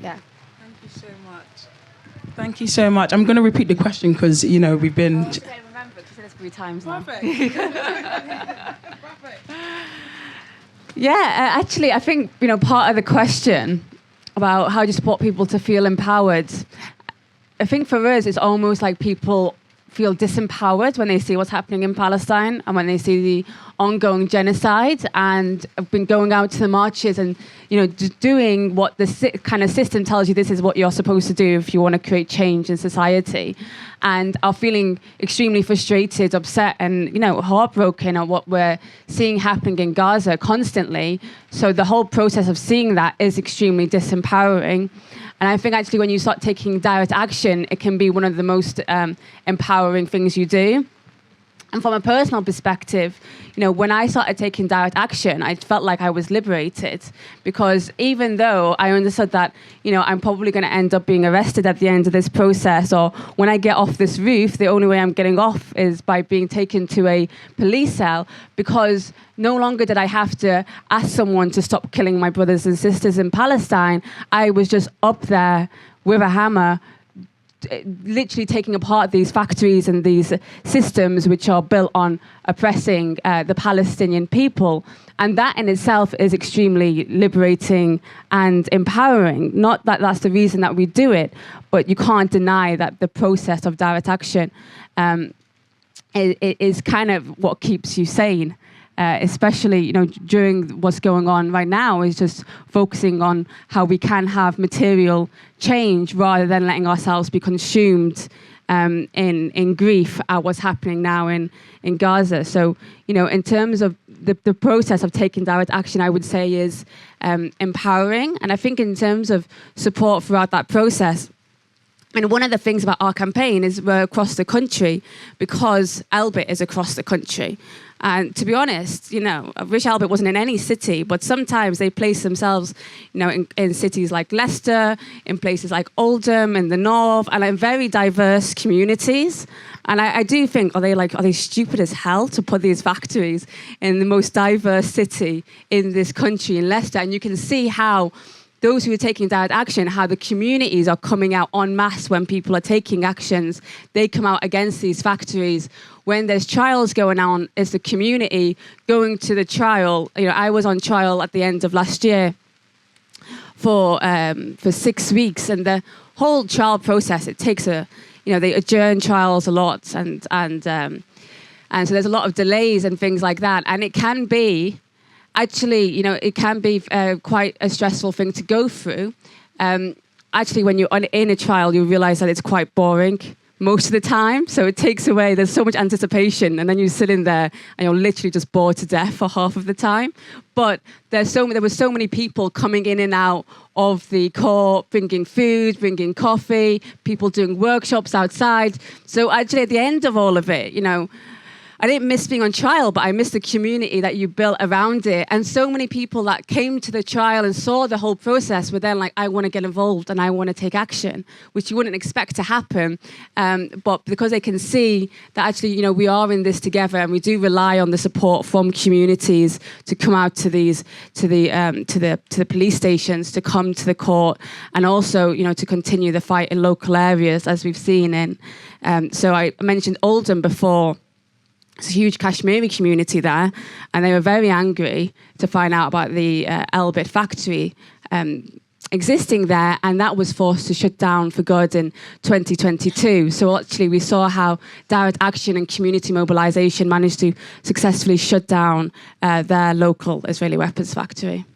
Speaker 4: Yeah.
Speaker 1: Thank you so much. Thank you so much. I'm going to repeat the question because, you know, we've been...
Speaker 2: I remember, because you said it 3 times now.
Speaker 1: Perfect.
Speaker 2: Yeah, actually, I think, you know, part of the question about how do you support people to feel empowered, I think for us, it's almost like people feel disempowered when they see what's happening in Palestine and when they see the ongoing genocide, and have been going out to the marches and, doing what the kind of system tells you this is what you're supposed to do if you want to create change in society, and are feeling extremely frustrated, upset, and, heartbroken at what we're seeing happening in Gaza constantly. So the whole process of seeing that is extremely disempowering. And I think actually when you start taking direct action, it can be one of the most empowering things you do. And from a personal perspective, when I started taking direct action, I felt like I was liberated, because even though I understood that, I'm probably going to end up being arrested at the end of this process, or when I get off this roof, the only way I'm getting off is by being taken to a police cell, because no longer did I have to ask someone to stop killing my brothers and sisters in Palestine. I was just up there with a hammer, literally taking apart these factories and these systems which are built on oppressing the Palestinian people. And that in itself is extremely liberating and empowering. Not that that's the reason that we do it, but you can't deny that the process of direct action is kind of what keeps you sane. Especially, during what's going on right now, is just focusing on how we can have material change rather than letting ourselves be consumed in grief at what's happening now in Gaza. So, in terms of the process of taking direct action, I would say is empowering. And I think in terms of support throughout that process, and one of the things about our campaign is we're across the country, because Elbit is across the country. And to be honest, I wish Elbit wasn't in any city, but sometimes they place themselves, in cities like Leicester, in places like Oldham in the north, and in very diverse communities. And I do think, are they stupid as hell to put these factories in the most diverse city in this country, in Leicester? And you can see how those who are taking direct action, how the communities are coming out en masse when people are taking actions. They come out against these factories. When there's trials going on, it's the community going to the trial. I was on trial at the end of last year for 6 weeks, and the whole trial process, it takes they adjourn trials a lot, and so there's a lot of delays and things like that, and it can be. Actually, it can be quite a stressful thing to go through. Actually, when you're in a trial, you realize that it's quite boring most of the time. So it takes away, there's so much anticipation, and then you sit in there and you're literally just bored to death for half of the time. But there were so many people coming in and out of the court, bringing food, bringing coffee, people doing workshops outside. So actually, at the end of all of it, I didn't miss being on trial, but I missed the community that you built around it. And so many people that came to the trial and saw the whole process were then like, I want to get involved and I want to take action, which you wouldn't expect to happen. But because they can see that actually, we are in this together, and we do rely on the support from communities to come out to the police stations, to come to the court, and also, to continue the fight in local areas, as we've seen in. So I mentioned Oldham before. It's a huge Kashmiri community there, and they were very angry to find out about the Elbit factory existing there, and that was forced to shut down for good in 2022. So actually we saw how direct action and community mobilisation managed to successfully shut down their local Israeli weapons factory.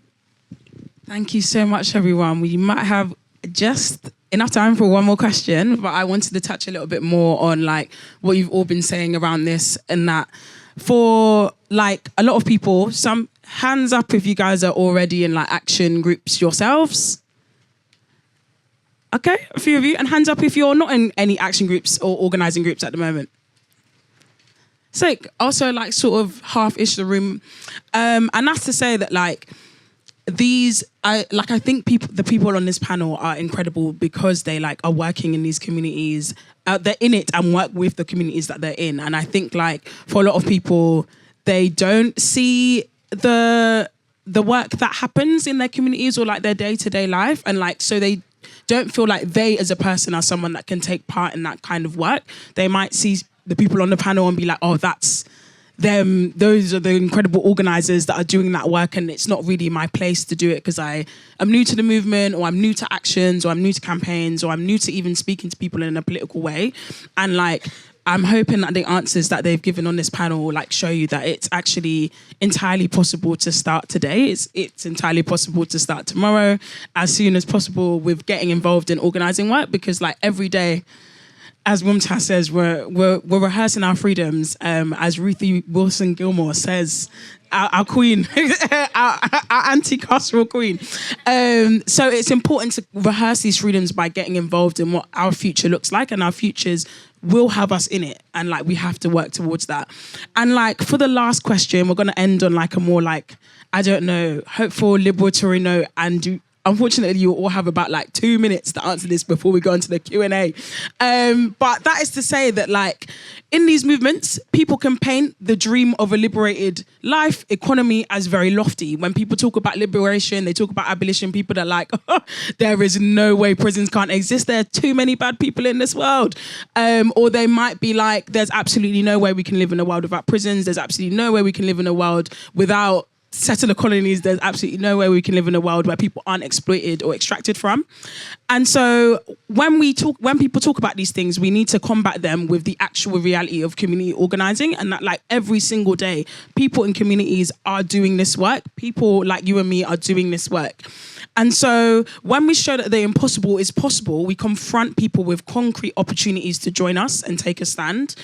Speaker 1: Thank you so much, everyone. We might have just enough time for one more question, but I wanted to touch a little bit more on what you've all been saying around this, and that for a lot of people, some hands up if you guys are already in action groups yourselves. Okay, a few of you, and hands up if you're not in any action groups or organising groups at the moment. Sick. Also sort of half-ish the room, and that's to say that I think the people on this panel are incredible because they are working in these communities. They're in it and work with the communities that they're in. And I think for a lot of people, they don't see the work that happens in their communities or their day-to-day life. And so they don't feel like they as a person are someone that can take part in that kind of work. They might see the people on the panel and be like, oh, that's them, those are the incredible organisers that are doing that work, and it's not really my place to do it because I am new to the movement, or I'm new to actions, or I'm new to campaigns, or I'm new to even speaking to people in a political way. And I'm hoping that the answers that they've given on this panel like show you that it's actually entirely possible to start today. It's entirely possible to start tomorrow, as soon as possible, with getting involved in organising work, because like every day, as Mumtaz says, we're rehearsing our freedoms. As Ruthie Wilson Gilmore says, our queen, our anti-carceral queen. So it's important to rehearse these freedoms by getting involved in what our future looks like, and our futures will have us in it, and like we have to work towards that. And like for the last question, we're going to end on like a more like, I don't know, hopeful liberatory note, and unfortunately, you all have about like 2 minutes to answer this before we go into the Q&A. But that is to say that like in these movements, people can paint the dream of a liberated life, economy as very lofty. When people talk about liberation, they talk about abolition, people are like, oh, there is no way prisons can't exist. There are too many bad people in this world. Or they might be like, there's absolutely no way we can live in a world without prisons. There's absolutely no way we can live in a world without settler colonies. There's absolutely no way we can live in a world where people aren't exploited or extracted from. And so when people talk about these things, we need to combat them with the actual reality of community organising, and that like every single day, people in communities are doing this work. People like you and me are doing this work. And so when we show that the impossible is possible, we confront people with concrete opportunities to join us and take a stand.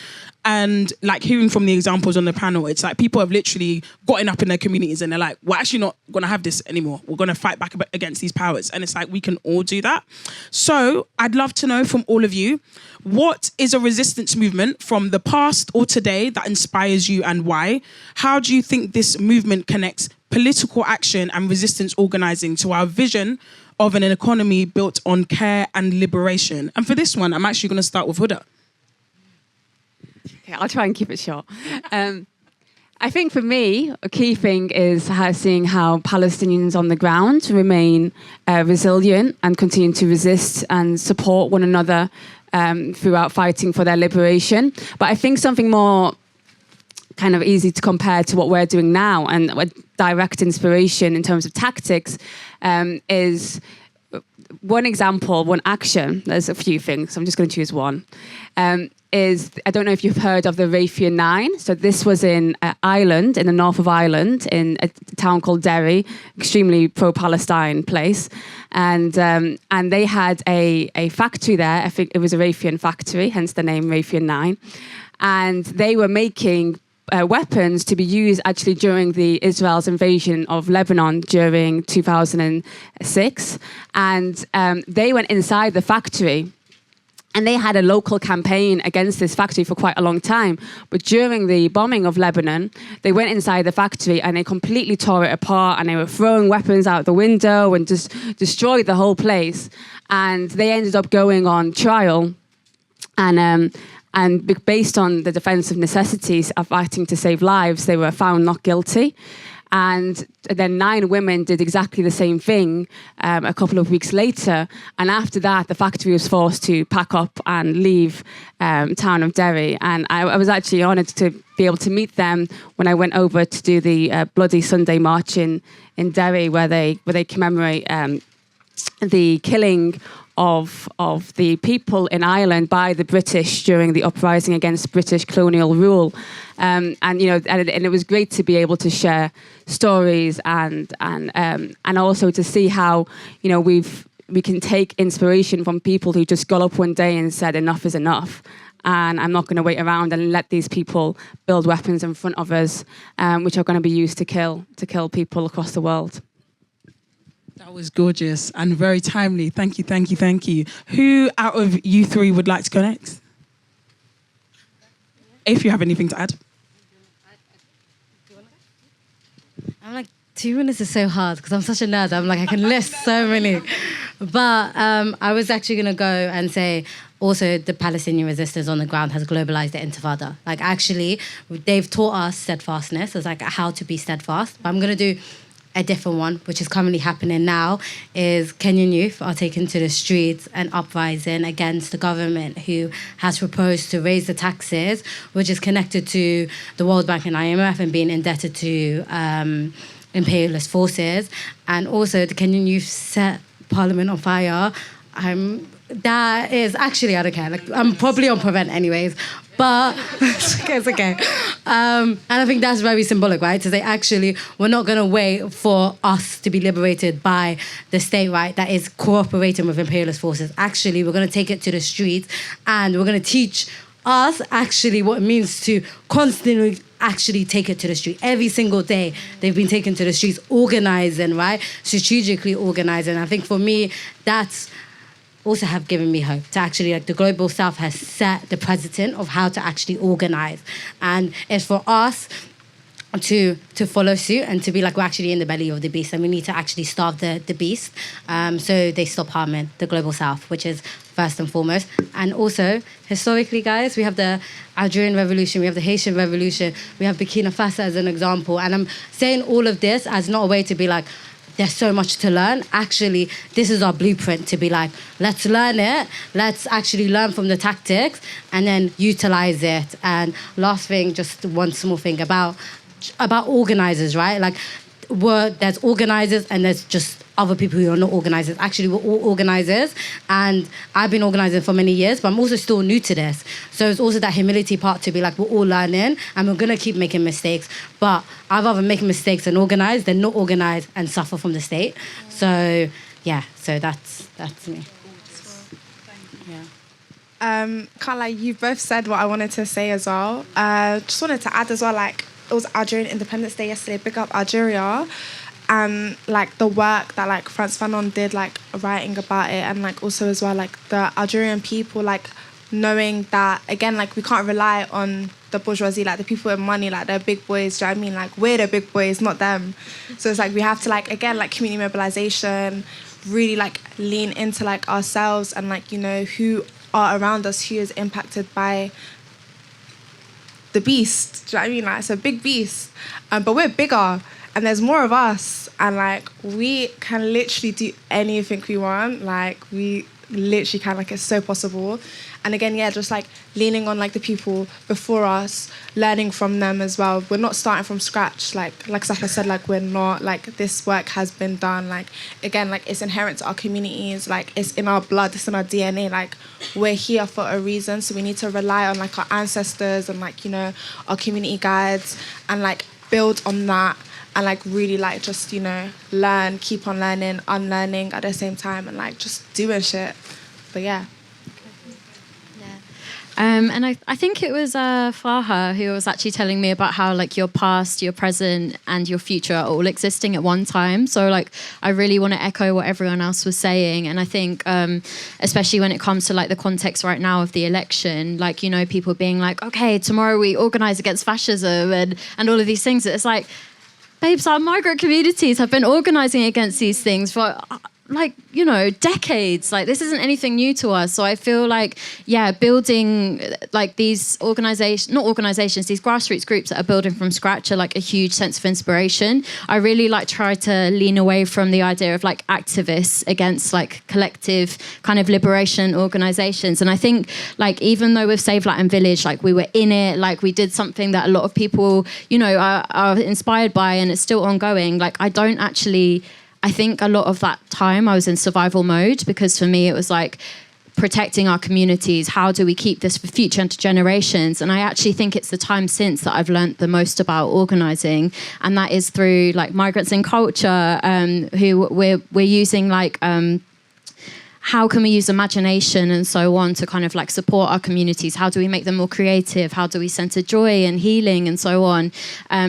Speaker 1: And like hearing from the examples on the panel, it's like people have literally gotten up in their communities and they're like, we're actually not going to have this anymore. We're going to fight back against these powers. And it's like, we can all do that. So I'd love to know from all of you, what is a resistance movement from the past or today that inspires you, and why? How do you think this movement connects political action and resistance organising to our vision of an economy built on care and liberation? And for this one, I'm actually going to start with Huda.
Speaker 2: Okay, I'll try and keep it short. I think for me, a key thing is seeing how Palestinians on the ground remain resilient and continue to resist and support one another throughout fighting for their liberation. But I think something more kind of easy to compare to what we're doing now, and a direct inspiration in terms of tactics, is one example, one action. There's a few things, I'm just going to choose one. I don't know if you've heard of the Raytheon 9. So this was in Ireland, in the north of Ireland, in a town called Derry, extremely pro-Palestine place. And they had a factory there. I think it was a Raytheon factory, hence the name Raytheon 9. And they were making weapons to be used actually during Israel's invasion of Lebanon during 2006. And they went inside the factory, and they had a local campaign against this factory for quite a long time. But during the bombing of Lebanon, they went inside the factory and they completely tore it apart, and they were throwing weapons out the window and just destroyed the whole place. And they ended up going on trial. And based on the defensive necessities of acting to save lives, they were found not guilty. And then 9 women did exactly the same thing a couple of weeks later. And after that, the factory was forced to pack up and leave town of Derry. And I was actually honoured to be able to meet them when I went over to do the Bloody Sunday March in Derry, where they commemorate the killing of the people in Ireland by the British during the uprising against British colonial rule, and it was great to be able to share stories and also to see how we can take inspiration from people who just got up one day and said enough is enough, and I'm not going to wait around and let these people build weapons in front of us, which are going to be used to kill people across the world.
Speaker 1: That was gorgeous and very timely. Thank you, thank you, thank you. Who out of you three would like to go next? If you have anything to add.
Speaker 3: I'm like, 2 minutes is so hard because I'm such a nerd. I'm like, I can list so many. But I was actually going to go and say, also, the Palestinian resistance on the ground has globalized the Intifada. Like, actually, they've taught us steadfastness, as like how to be steadfast. But I'm going to do a different one, which is currently happening now, is Kenyan youth are taken to the streets and uprising against the government who has proposed to raise the taxes, which is connected to the World Bank and IMF and being indebted to imperialist forces. And also the Kenyan youth set parliament on fire. That is actually, I don't care. Like, I'm probably on Prevent anyways. But it's okay. And I think that's very symbolic, right? To say, actually, we're not going to wait for us to be liberated by the state, right, that is cooperating with imperialist forces. Actually, we're going to take it to the streets, and we're going to teach us actually what it means to constantly actually take it to the street. Every single day they've been taken to the streets, organizing, right? Strategically organizing. I think for me, that's also have given me hope to actually, like, the Global South has set the precedent of how to actually organize. And it's for us to follow suit and to be like, we're actually in the belly of the beast and we need to actually starve the beast so they stop harming the Global South, which is first and foremost. And also, historically, guys, we have the Algerian Revolution, we have the Haitian Revolution, we have Burkina Faso as an example. And I'm saying all of this as not a way to be like, there's so much to learn. Actually, this is our blueprint to be like, let's learn it. Let's actually learn from the tactics and then utilize it. And last thing, just one small thing about organizers, right? Like, there's organizers and there's just other people who are not organizers. Actually, we're all organizers, and I've been organizing for many years, but I'm also still new to this. So it's also that humility part to be like, we're all learning and we're gonna keep making mistakes, but I'd rather make mistakes and organize than not organize and suffer from the state. So yeah, so that's me.
Speaker 4: Kind of like you both said what I wanted to say as well. Just wanted to add as well, like, it was Algerian Independence Day yesterday. Big up Algeria. And like the work that like Frantz Fanon did, like writing about it, and like also as well like the Algerian people, like knowing that again, like we can't rely on the bourgeoisie, like the people with money, like they're big boys. Do you know what I mean? Like we're the big boys, not them. So it's like we have to like again like community mobilization, really like lean into like ourselves and like, you know, who are around us, who is impacted by the beast. Do you know what I mean? Like it's a big beast, but we're bigger. And there's more of us, and like we can literally do anything we want. Like we literally can, like it's so possible. And again, yeah, just like leaning on like the people before us, learning from them as well. We're not starting from scratch. Like Sara said, like we're not, like this work has been done. Like again, like it's inherent to our communities. Like it's in our blood, it's in our DNA. Like we're here for a reason. So we need to rely on like our ancestors and like, you know, our community guides and like build on that. And like really like just, you know, learn, keep on learning, unlearning at the same time, and like just doing shit. But yeah.
Speaker 5: And I think it was Faha who was actually telling me about how like your past, your present and your future are all existing at one time. So like I really want to echo what everyone else was saying. And I think especially when it comes to like the context right now of the election, like, you know, people being like, okay, tomorrow we organise against fascism and all of these things. It's like, babes, our migrant communities have been organising against these things for, like, you know, decades. Like, this isn't anything new to us. So I feel like, yeah, building, like, these these grassroots groups that are building from scratch are, like, a huge sense of inspiration. I really, like, try to lean away from the idea of, like, activists against, like, collective kind of liberation organisations. And I think, like, even though with Save Latin Village, like, we were in it, like, we did something that a lot of people, you know, are inspired by, and it's still ongoing. Like, I think a lot of that time I was in survival mode, because for me it was like protecting our communities. How do we keep this for future generations? And I actually think it's the time since that I've learned the most about organising, and that is through like migrants in culture, who we're using like how can we use imagination and so on to kind of like support our communities? How do we make them more creative? How do we center joy and healing and so on?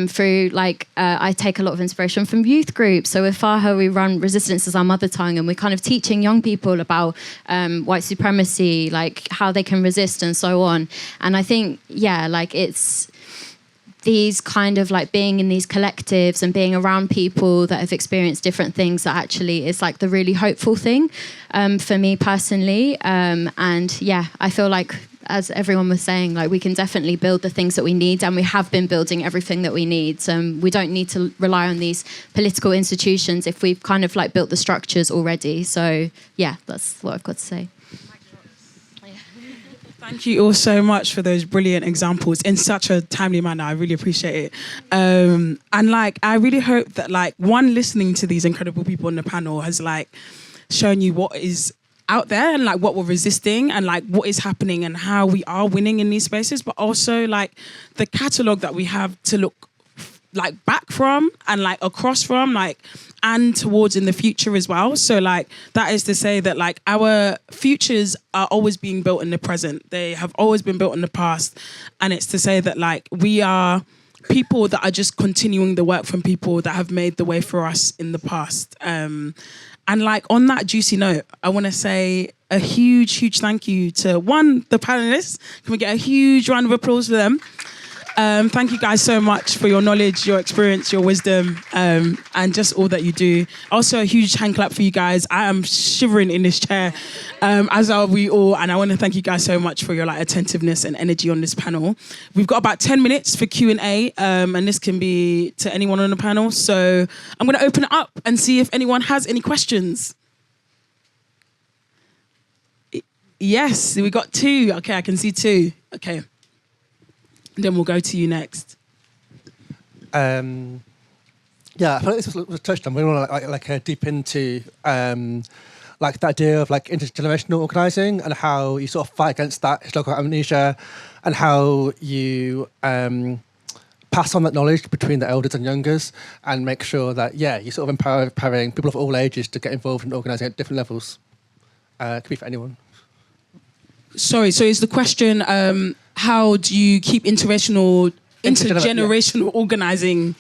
Speaker 5: Through like, I take a lot of inspiration from youth groups. So with Faha, we run Resistance as Our Mother Tongue, and we're kind of teaching young people about white supremacy, like how they can resist and so on. And I think, yeah, like it's these kind of like being in these collectives and being around people that have experienced different things that actually is like the really hopeful thing for me personally. And yeah, I feel like, as everyone was saying, like we can definitely build the things that we need, and we have been building everything that we need. We don't need to rely on these political institutions if we've kind of like built the structures already. So yeah, that's what I've got to say.
Speaker 1: Thank you all so much for those brilliant examples in such a timely manner. I really appreciate it. And like, I really hope that like listening to these incredible people on the panel has like shown you what is out there and like what we're resisting and like what is happening and how we are winning in these spaces, but also like the catalogue that we have to look like back from and like across from, like, and towards in the future as well. So like that is to say that like our futures are always being built in the present. They have always been built in the past. And it's to say that like we are people that are just continuing the work from people that have made the way for us in the past. And like on that juicy note, I want to say a huge thank you to the panelists. Can we get a huge round of applause for them? Thank you guys so much for your knowledge, your experience, your wisdom, and just all that you do. Also, a huge hand clap for you guys. I am shivering in this chair, as are we all. And I want to thank you guys so much for your like attentiveness and energy on this panel. We've got about 10 minutes for Q&A, and this can be to anyone on the panel. So I'm going to open it up and see if anyone has any questions. Yes, we got 2. Okay, I can see 2. Okay. Then we'll go to you next.
Speaker 6: Yeah, I feel like this was touched on. We want to like deep into like the idea of like intergenerational organising and how you sort of fight against that historical amnesia, and how you pass on that knowledge between the elders and youngers, and make sure that you sort of empowering people of all ages to get involved in organising at different levels. Could be for anyone.
Speaker 1: Sorry, so is the question, how do you keep intergenerational organising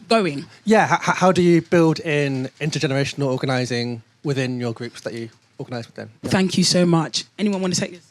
Speaker 1: going?
Speaker 6: Yeah, how do you build in intergenerational organising within your groups that you organise with them? Yeah.
Speaker 1: Thank you so much. Anyone want to take this?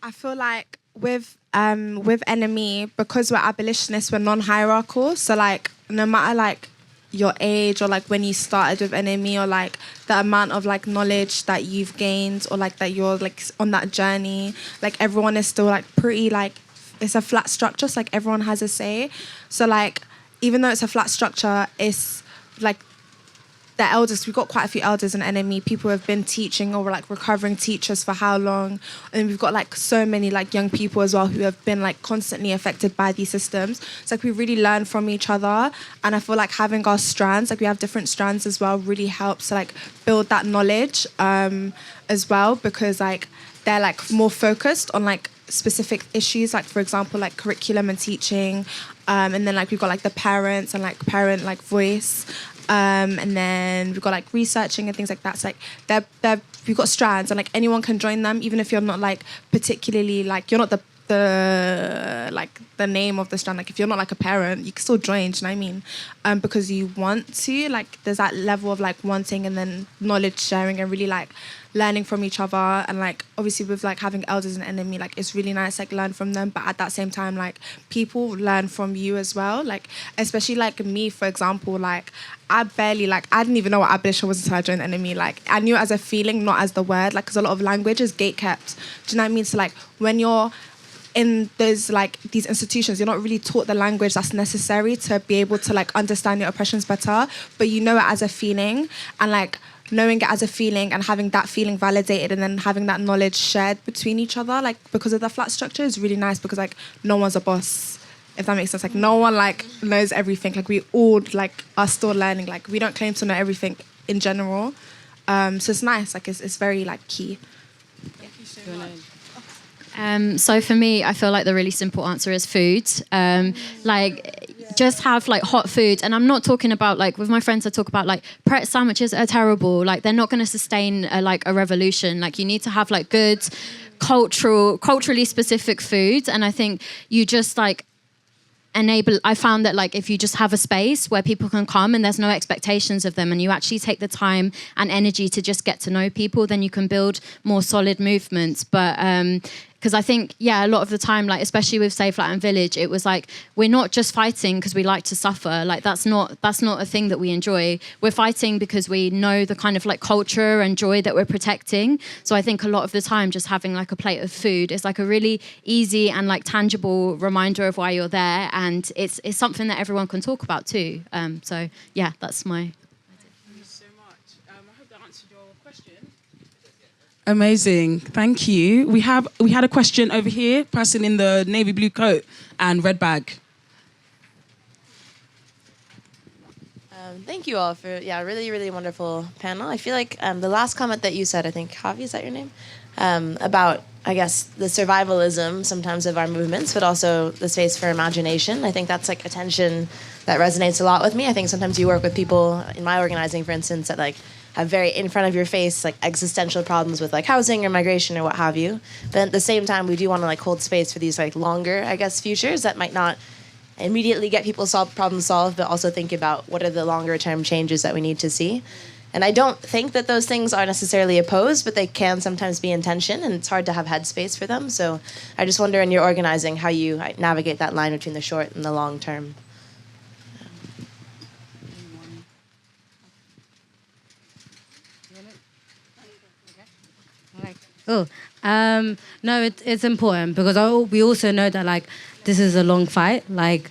Speaker 4: I feel like with NME, because we're abolitionists, we're non-hierarchical. So like no matter like your age or like when you started with NME or like the amount of like knowledge that you've gained or like that you're like on that journey, like everyone is still like pretty like, it's a flat structure, so like everyone has a say. So like even though it's a flat structure, it's like the elders, we've got quite a few elders in NME, people who have been teaching or like recovering teachers for how long. And we've got like so many like young people as well who have been like constantly affected by these systems. So like we really learn from each other. And I feel like having our strands, like we have different strands as well, really helps to like build that knowledge as well, because like they're like more focused on like specific issues, like for example like curriculum and teaching, and then like we've got like the parents and like parent like voice, and then we've got like researching and things like that. So like we've got strands, and like anyone can join them, even if you're not like particularly like you're not the like the name of the strand. Like if you're not like a parent, you can still join, do you know what I mean? Because you want to, like there's that level of like wanting and then knowledge sharing and really like learning from each other. And like obviously with like having elders and NME, like it's really nice like learn from them, but at that same time like people learn from you as well. Like especially like me, for example, like I didn't even know what abolition was until I joined NME. Like I knew it as a feeling, not as the word, like because a lot of language is gate kept, do you know what I mean? So like when you're in those like these institutions, you're not really taught the language that's necessary to be able to like understand your oppressions better, but you know it as a feeling. And like knowing it as a feeling and having that feeling validated and then having that knowledge shared between each other, like because of the flat structure, is really nice, because like no one's a boss, if that makes sense. Like no one like knows everything. Like we all like are still learning. Like we don't claim to know everything in general. So it's nice. Like it's very like key.
Speaker 1: Thank you so much.
Speaker 5: So for me, I feel like the really simple answer is food. Just have like hot food. And I'm not talking about like, with my friends, I talk about like Pret sandwiches are terrible. Like they're not going to sustain a revolution. Like you need to have like good culturally specific food. And I think you just like I found that like if you just have a space where people can come and there's no expectations of them, and you actually take the time and energy to just get to know people, then you can build more solid movements. But because I think, a lot of the time, like especially with Save Flat and Village, it was like we're not just fighting because we like to suffer. Like that's not a thing that we enjoy. We're fighting because we know the kind of like culture and joy that we're protecting. So I think a lot of the time, just having like a plate of food is like a really easy and like tangible reminder of why you're there, and it's something that everyone can talk about too. So yeah, that's my.
Speaker 1: Thank you so much. I hope that answered your question. Amazing, thank you. We had a question over here, person in the navy blue coat and red bag.
Speaker 7: Thank you all for, really, really wonderful panel. I feel like the last comment that you said, I think, Javie, is that your name? About, I guess, the survivalism sometimes of our movements, but also the space for imagination. I think that's like a tension that resonates a lot with me. I think sometimes you work with people in my organizing, for instance, that like have very in front of your face like existential problems with like housing or migration or what have you. But at the same time, we do want to like hold space for these like longer, I guess, futures that might not immediately get people problems solved, but also think about what are the longer term changes that we need to see. And I don't think that those things are necessarily opposed, but they can sometimes be in tension, and it's hard to have headspace for them. So I just wonder in your organizing how you navigate that line between the short and the long term.
Speaker 3: No, it's important because we also know that like this is a long fight, like,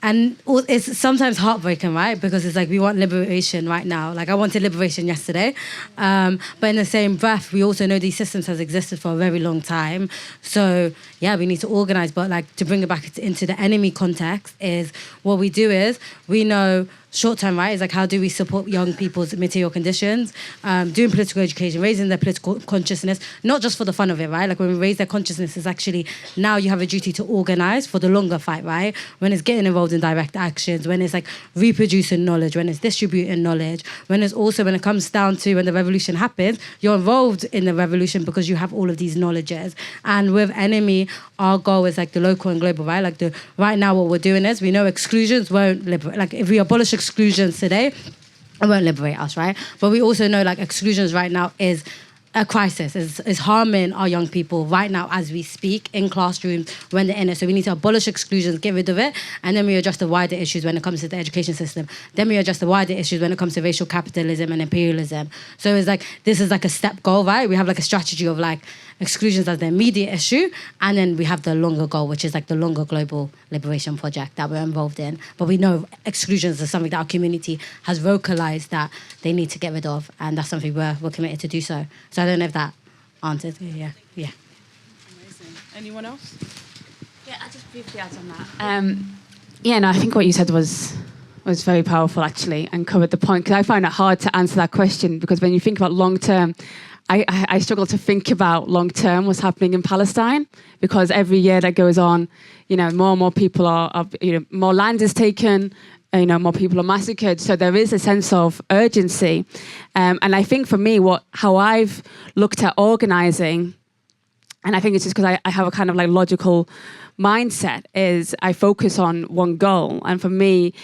Speaker 3: and it's sometimes heartbreaking, right? Because it's like we want liberation right now. Like I wanted liberation yesterday, but in the same breath, we also know these systems has existed for a very long time. So yeah, we need to organize. But like to bring it back into the NME context is what we do is we know. Short term, right, is like how do we support young people's material conditions, doing political education, raising their political consciousness, not just for the fun of it, right? Like when we raise their consciousness, it's actually now you have a duty to organize for the longer fight, right? When it's getting involved in direct actions, when it's like reproducing knowledge, when it's distributing knowledge, when it's also when it comes down to when the revolution happens, you're involved in the revolution because you have all of these knowledges. And with NME, our goal is like the local and global, right? Like right now what we're doing is we know exclusions won't liberate. Like if we abolish exclusions today, it won't liberate us, right? But we also know like exclusions right now is a crisis, is harming our young people right now as we speak in classrooms when they're in it. So we need to abolish exclusions, get rid of it, and then we address the wider issues when it comes to the education system. Then we address the wider issues when it comes to racial capitalism and imperialism. So it's like, this is like a step goal, right? We have like a strategy of like exclusions as the immediate issue, and then we have the longer goal, which is like the longer global liberation project that we're involved in. But we know exclusions is something that our community has vocalized that they need to get rid of, and that's something we're committed to do so. So I don't know if that answered. Yeah.
Speaker 1: Amazing. Anyone else?
Speaker 2: Yeah, I'll just briefly add on that. I think what you said was very powerful actually, and covered the point, because I find it hard to answer that question, because when you think about long term, I struggle to think about long term what's happening in Palestine, because every year that goes on, more and more people are more land is taken, more people are massacred. So there is a sense of urgency. And I think for me, how I've looked at organising, and I think it's just because I have a kind of like logical mindset, is I focus on one goal. And for me,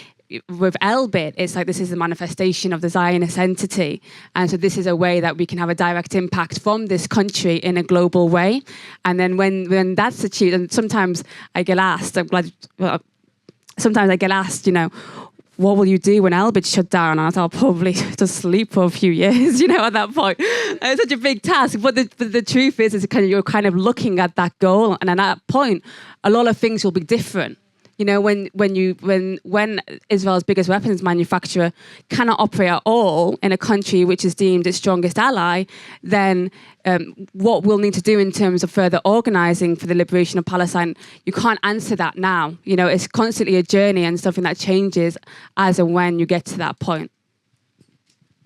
Speaker 2: with Elbit, it's like this is the manifestation of the Zionist entity. And so this is a way that we can have a direct impact from this country in a global way. And then when that's achieved, and sometimes I get asked, what will you do when Elbit's shut down? And I'll probably just sleep for a few years, at that point. It's such a big task. But the truth is you're kind of looking at that goal. And at that point, a lot of things will be different. When Israel's biggest weapons manufacturer cannot operate at all in a country which is deemed its strongest ally, then what we'll need to do in terms of further organising for the liberation of Palestine, you can't answer that now. It's constantly a journey and something that changes as and when you get to that point.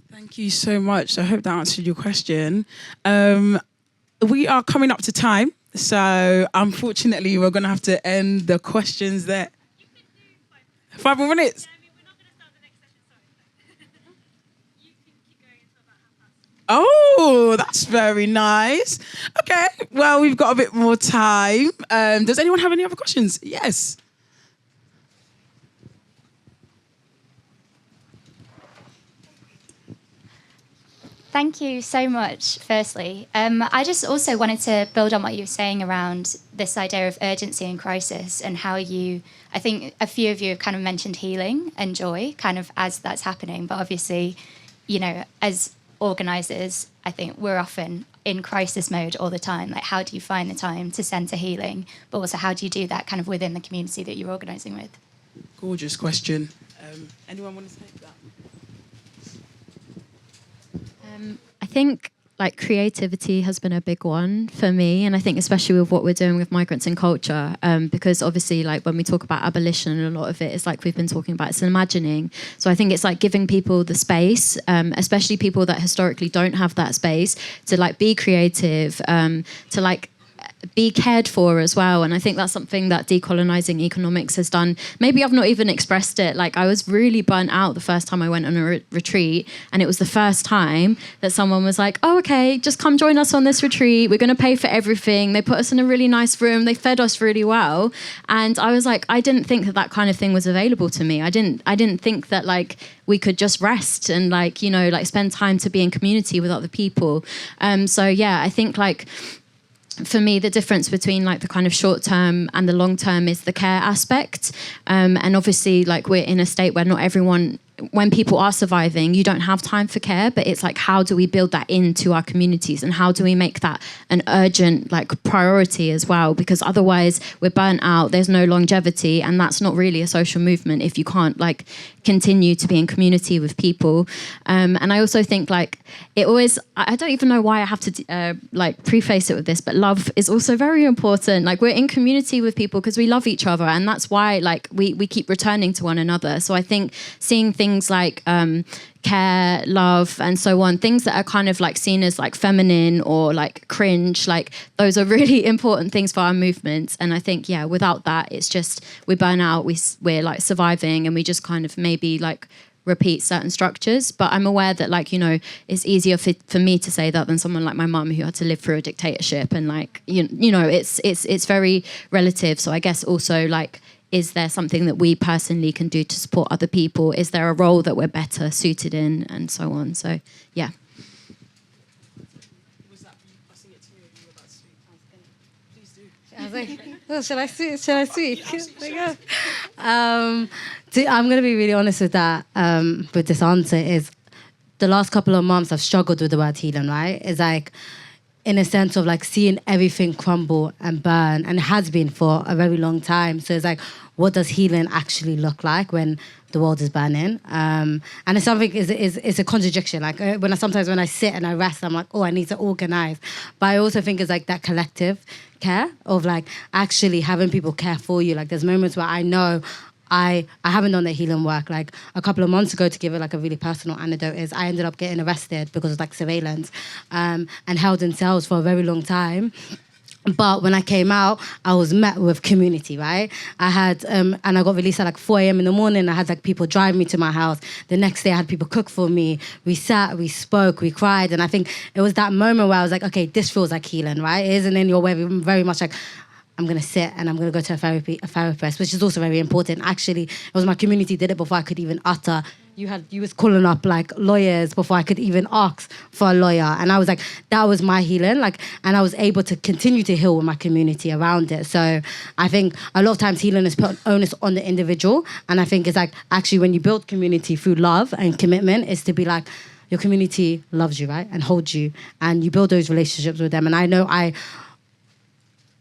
Speaker 1: Thank you so much. I hope that answered your question. We are coming up to time. So, unfortunately, we're going to have to end the questions there. 5 more minutes?
Speaker 5: Yeah, we're not going to start the next session, sorry. You can keep going until about 5:30.
Speaker 1: Oh, that's very nice. Okay, well, we've got a bit more time. Does anyone have any other questions? Yes.
Speaker 8: Thank you so much, firstly. I just also wanted to build on what you were saying around this idea of urgency and crisis, and how I think a few of you have kind of mentioned healing and joy kind of as that's happening. But obviously, as organisers, I think we're often in crisis mode all the time. Like, how do you find the time to centre healing? But also, how do you do that kind of within the community that you're organising with?
Speaker 1: Gorgeous question. Anyone want to take that?
Speaker 5: I think like creativity has been a big one for me, and I think especially with what we're doing with migrants in culture, because obviously like when we talk about abolition, a lot of it is like we've been talking about, it's imagining. So I think it's like giving people the space, especially people that historically don't have that space, to like be creative, to like be cared for as well. And I think that's something that Decolonising Economics has done. Maybe I've not even expressed it. Like I was really burnt out the first time I went on a retreat, and it was the first time that someone was like, oh, okay, just come join us on this retreat. We're going to pay for everything. They put us in a really nice room. They fed us really well. And I was like, I didn't think that that kind of thing was available to me. I didn't think that like we could just rest and like, you know, like spend time to be in community with other people. So yeah, I think like, for me, the difference between like the kind of short term and the long term is the care aspect. And obviously, like we're in a state where not everyone, when people are surviving, you don't have time for care, but it's like, how do we build that into our communities, and how do we make that an urgent like priority as well? Because otherwise we're burnt out, there's no longevity, and that's not really a social movement if you can't like continue to be in community with people. And I also think like it always, I don't even know why I have to like preface it with this, but love is also very important. Like we're in community with people because we love each other, and that's why like we keep returning to one another. So I think seeing things like care, love, and so on, things that are kind of like seen as like feminine or like cringe, like those are really important things for our movements. And I think, yeah, without that, it's just we burn out, we're like surviving, and we just kind of maybe like repeat certain structures. But I'm aware that like, you know, it's easier for me to say that than someone like my mum who had to live through a dictatorship, and like you know it's very relative. So I guess also like, is there something that we personally can do to support other people? Is there a role that we're better suited in, and so on? So, yeah.
Speaker 1: Was that I sing it to you? You were about to speak. Please do.
Speaker 3: I was like, oh, should I speak? I'm going to be really honest with that, with this answer, is the last couple of months I've struggled with the word healing, right? It's like, in a sense of like seeing everything crumble and burn, and it has been for a very long time. So it's like, what does healing actually look like when the world is burning? And it's something, it's a contradiction. Like sometimes when I sit and I rest, I'm like, oh, I need to organize. But I also think it's like that collective care of like actually having people care for you. Like there's moments where I know I haven't done the healing work. Like a couple of months ago, to give it like a really personal anecdote, is I ended up getting arrested because of like surveillance, and held in cells for a very long time. But when I came out, I was met with community, right? I had, and I got released at like 4 a.m. in the morning. I had like people drive me to my house. The next day I had people cook for me. We sat, we spoke, we cried. And I think it was that moment where I was like, okay, this feels like healing, right? It isn't in your way, very much like, I'm going to sit and I'm going to go to a therapist, which is also very important. Actually, it was my community did it before I could even utter. You was calling up like lawyers before I could even ask for a lawyer. And I was like, that was my healing. Like, and I was able to continue to heal with my community around it. So I think a lot of times healing is put onus on the individual. And I think it's like, actually when you build community through love and commitment, is to be like, your community loves you, right? And holds you. And you build those relationships with them. And I know I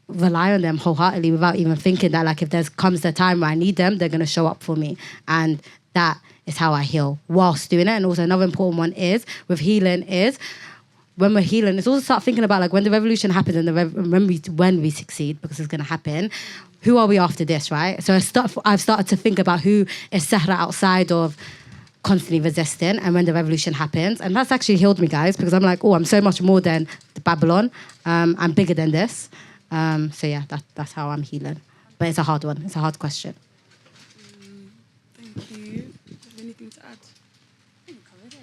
Speaker 3: rely on them wholeheartedly without even thinking that like if there comes the time where I need them, they're going to show up for me. And that is how I heal whilst doing it. And also another important one is with healing is when we're healing, it's also start thinking about like when the revolution happens and when we succeed, because it's going to happen, who are we after this, right? So I've started to think about who is Sara outside of constantly resisting, and when the revolution happens, and that's actually healed me, guys, because I'm like, oh, I'm so much more than the Babylon. I'm bigger than this. So yeah, that's how I'm healing. But it's a hard one. It's a hard question.
Speaker 1: Thank you. Do you have anything to add? I think I covered it.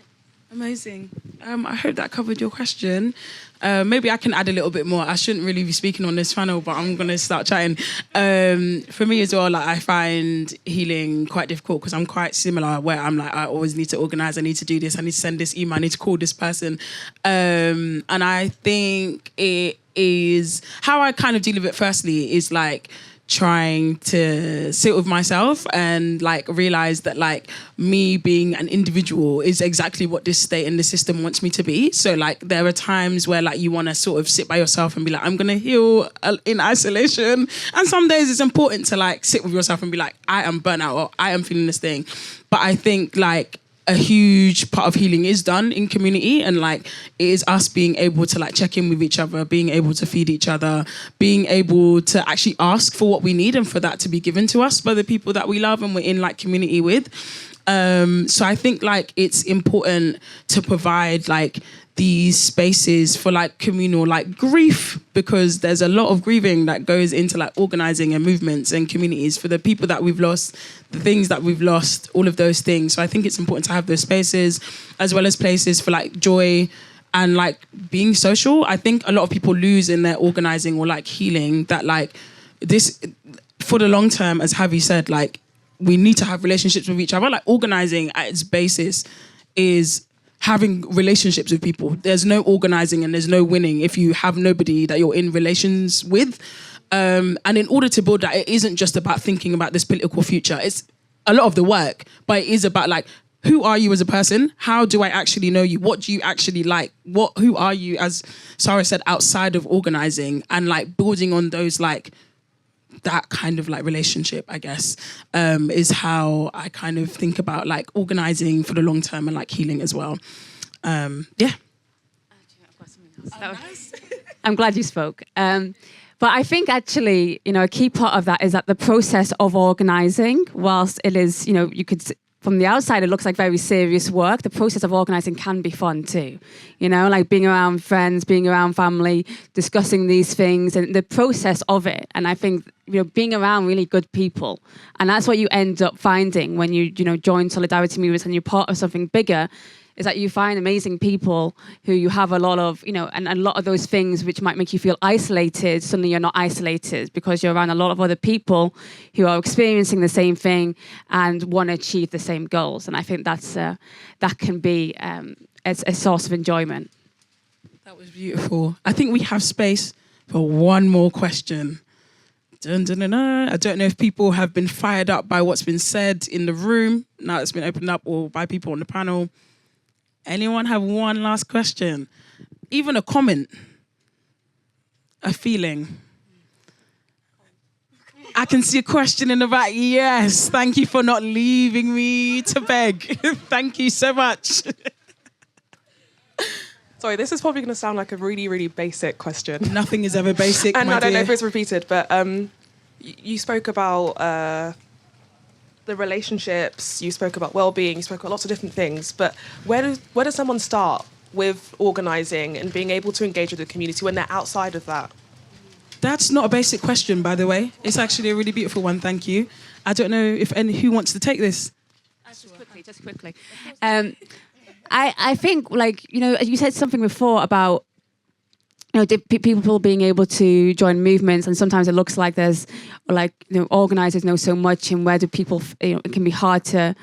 Speaker 1: Amazing. I hope that covered your question. Maybe I can add a little bit more. I shouldn't really be speaking on this panel, but I'm going to start chatting. For me as well, like I find healing quite difficult because I'm quite similar, where I'm like, I always need to organize, I need to do this, I need to send this email, I need to call this person. And I think it is how I kind of deal with it firstly is like trying to sit with myself and like realize that like me being an individual is exactly what this state and the system wants me to be. So like there are times where like you want to sort of sit by yourself and be like, I'm gonna heal in isolation, and some days it's important to like sit with yourself and be like, I am burnt out or I am feeling this thing. But I think like a huge part of healing is done in community, and like it is us being able to like check in with each other, being able to feed each other, being able to actually ask for what we need and for that to be given to us by the people that we love and we're in like community with. So I think like it's important to provide like these spaces for like communal like grief, because there's a lot of grieving that goes into like organising and movements and communities for the people that we've lost, the things that we've lost, all of those things. So I think it's important to have those spaces as well as places for like joy and like being social. I think a lot of people lose in their organising or like healing that like this for the long term, as Javie said, like we need to have relationships with each other. Like organising at its basis is having relationships with people. There's no organising and there's no winning if you have nobody that you're in relations with. And in order to build that, it isn't just about thinking about this political future. It's a lot of the work, but it is about like, who are you as a person? How do I actually know you? What do you actually like? Who are you, as Sara said, outside of organising, and like building on those like that kind of like relationship, I guess, is how I kind of think about like organising for the long term and like healing as well. Yeah.
Speaker 2: I'm glad you spoke. But I think actually, you know, a key part of that is that the process of organising, whilst it is, you know, you could, from the outside, it looks like very serious work. The process of organising can be fun too. You know, like being around friends, being around family, discussing these things and the process of it. And I think, you know, being around really good people. And that's what you end up finding when you know, join solidarity movements and you're part of something bigger, is that you find amazing people who you have a lot of, you know, and a lot of those things which might make you feel isolated, suddenly you're not isolated because you're around a lot of other people who are experiencing the same thing and want to achieve the same goals. And I think that's that can be a source of enjoyment.
Speaker 1: That was beautiful. I think we have space for one more question. Dun, dun, dun, dun. I don't know if people have been fired up by what's been said in the room, now it's been opened up, or by people on the panel. Anyone have one last question? Even a comment? A feeling? I can see a question in the back. Yes, thank you for not leaving me to beg. Thank you so much.
Speaker 9: Sorry, this is probably going to sound like a really, really basic question.
Speaker 1: Nothing is ever basic,
Speaker 9: and
Speaker 1: my
Speaker 9: I don't know
Speaker 1: dear.
Speaker 9: if it's repeated, but you spoke about the relationships, you spoke about well-being, you spoke about lots of different things, but where does someone start with organising and being able to engage with the community when they're outside of that?
Speaker 1: That's not a basic question, by the way. It's actually a really beautiful one, thank you. I don't know if who wants to take this?
Speaker 2: Just quickly. I think, like, you know, you said something before about, you know, people being able to join movements, and sometimes it looks like there's, like, you know, organisers know so much, and where do people, you know, it can be hard to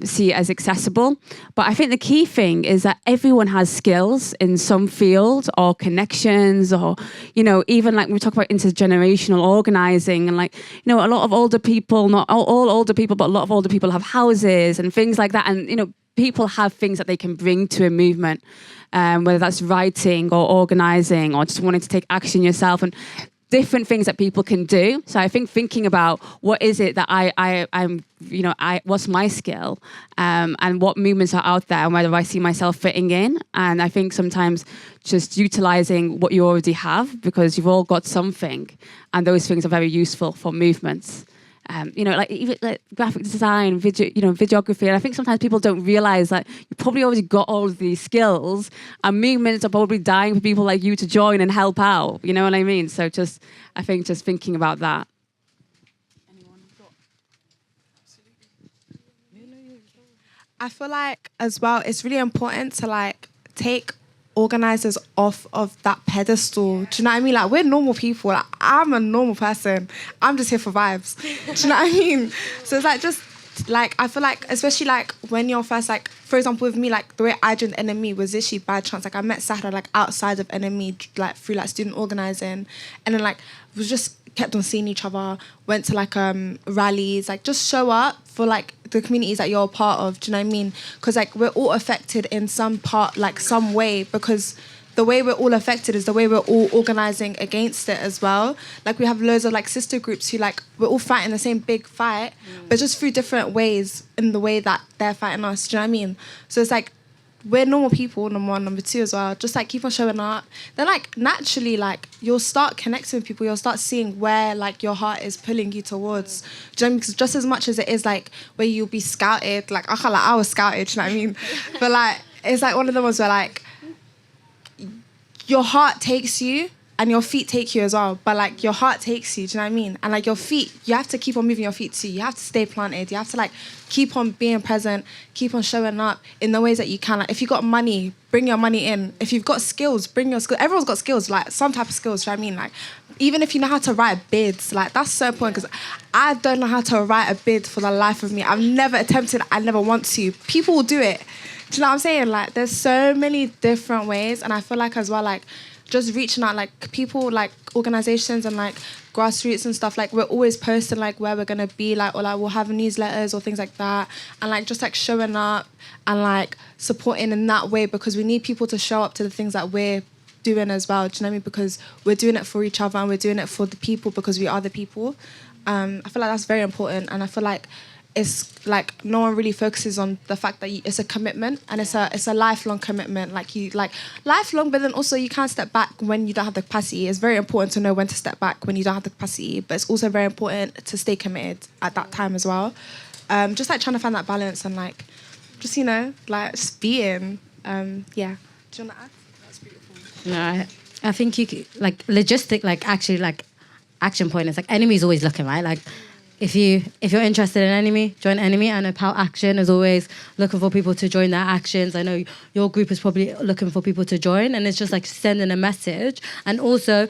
Speaker 2: see it as accessible. But I think the key thing is that everyone has skills in some field or connections, or, you know, even like we talk about intergenerational organising, and like, you know, a lot of older people, not all older people, but a lot of older people have houses and things like that. And, you know, people have things that they can bring to a movement, whether that's writing or organising or just wanting to take action yourself, and different things that people can do. So I think thinking about what is it that I'm, you know, what's my skill, and what movements are out there, and where do I see myself fitting in. And I think sometimes just utilising what you already have, because you've all got something, and those things are very useful for movements. You know, like even like graphic design, video, you know, videography. And I think sometimes people don't realise that you probably already got all of these skills, and movements are probably dying for people like you to join and help out. You know what I mean? So I think just thinking about that.
Speaker 4: I feel like as well, it's really important to like take organisers off of that pedestal. Do you know what I mean? Like, we're normal people. Like, I'm a normal person. I'm just here for vibes. Do you know what I mean? So it's like, just like, I feel like, especially like when you're first, like, for example, with me, like the way I joined NME was literally by chance. Like, I met Sara like outside of NME, like through like student organising, and then like was just kept on seeing each other, went to like rallies, like just show up for like the communities that you're a part of. Do you know what I mean? Because like we're all affected in some part, like some way, because the way we're all affected is the way we're all organising against it as well. Like we have loads of like sister groups who like, we're all fighting the same big fight, but just through different ways in the way that they're fighting us. Do you know what I mean? So it's like, we're normal people, number one. Number two as well, just like keep on showing up. Then like naturally, like you'll start connecting with people. You'll start seeing where like your heart is pulling you towards. Do you know what I mean? Because just as much as it is like where you'll be scouted, like I was scouted, do you know what I mean? But like it's like one of the ones where like your heart takes you and your feet take you as well. But like your heart takes you, do you know what I mean? And like your feet, you have to keep on moving your feet too. You have to stay planted. You have to like keep on being present, keep on showing up in the ways that you can. Like if you got money, bring your money in. If you've got skills, bring your skills. Everyone's got skills, like some type of skills, do you know what I mean? Like even if you know how to write bids, like that's so important because I don't know how to write a bid for the life of me. I've never attempted, I never want to. People will do it. Do you know what I'm saying? Like there's so many different ways, and I feel like as well, like just reaching out, like people, like organizations and like grassroots and stuff, like we're always posting like where we're gonna be, like, or like we'll have newsletters or things like that, and like just like showing up and like supporting in that way, because we need people to show up to the things that we're doing as well. Do you know what I mean? Because we're doing it for each other and we're doing it for the people because we are the people. I feel like that's very important, and I feel like it's like no one really focuses on the fact that it's a commitment, and it's a lifelong commitment. Like you like lifelong, but then also you can't step back when you don't have the capacity. It's very important to know when to step back when you don't have the capacity, but it's also very important to stay committed at that time as well. Just like trying to find that balance and like just like just being. Yeah. Do you want to add? That's beautiful.
Speaker 3: No, I think you could, like logistic, like actually like action point is like NME's always looking, right? Like if you're interested in NME, join NME. I know POW Action is always looking for people to join their actions. I know your group is probably looking for people to join, and it's just like sending a message. And also,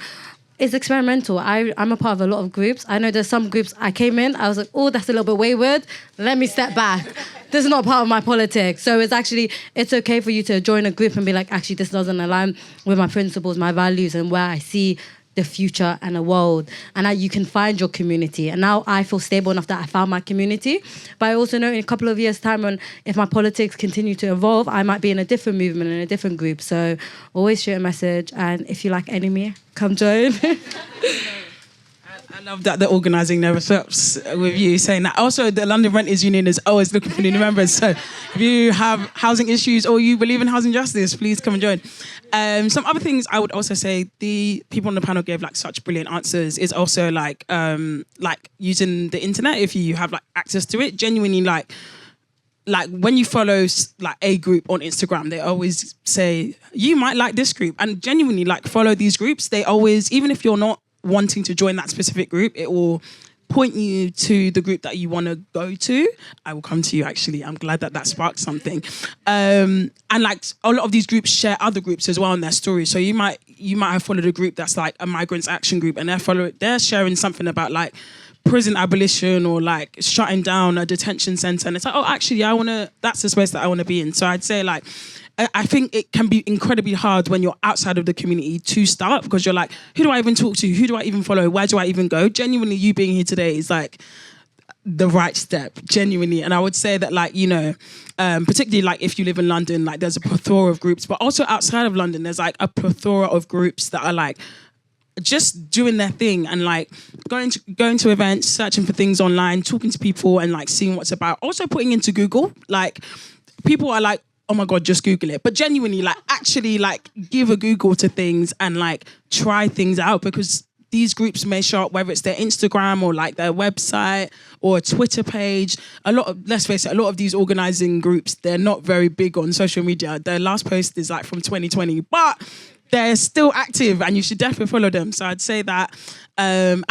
Speaker 3: it's experimental. I'm a part of a lot of groups. I know there's some groups I came in, I was like, oh, that's a little bit wayward. Let me step back. This is not part of my politics. So it's okay for you to join a group and be like, actually, this doesn't align with my principles, my values, and where I see the future and the world. And you can find your community. And now I feel stable enough that I found my community. But I also know in a couple of years' time, if my politics continue to evolve, I might be in a different movement, in a different group. So always share a message. And if you like NME, come join.
Speaker 1: I love that the organising never stops with you saying that. Also, the London Renters Union is always looking for new members. So if you have housing issues or you believe in housing justice, please come and join. Some other things I would also say, the people on the panel gave like such brilliant answers, is also like using the internet if you have like access to it. Genuinely like when you follow like a group on Instagram, they always say, you might like this group, and genuinely like follow these groups. They always, even if you're not wanting to join that specific group, it will point you to the group that you want to go to. I will come to you, actually. I'm glad that sparked something. And like a lot of these groups share other groups as well on their stories. So you might have followed a group that's like a migrants action group, and they're sharing something about like prison abolition or like shutting down a detention center, and it's like, oh, actually that's the space that I want to be in. So I'd say like, I think it can be incredibly hard when you're outside of the community to start, because you're like, who do I even talk to? Who do I even follow? Where do I even go? Genuinely, you being here today is like the right step, genuinely. And I would say that like, particularly like if you live in London, like there's a plethora of groups, but also outside of London, there's like a plethora of groups that are like just doing their thing and like going to events, searching for things online, talking to people and like seeing what's about. Also putting into Google, like people are like, oh my God, just Google it. But genuinely, like actually like give a Google to things and like try things out, because these groups may show up, whether it's their Instagram or like their website or a Twitter page. Let's face it, a lot of these organising groups, they're not very big on social media. Their last post is like from 2020, but they're still active and you should definitely follow them. So I'd say that. And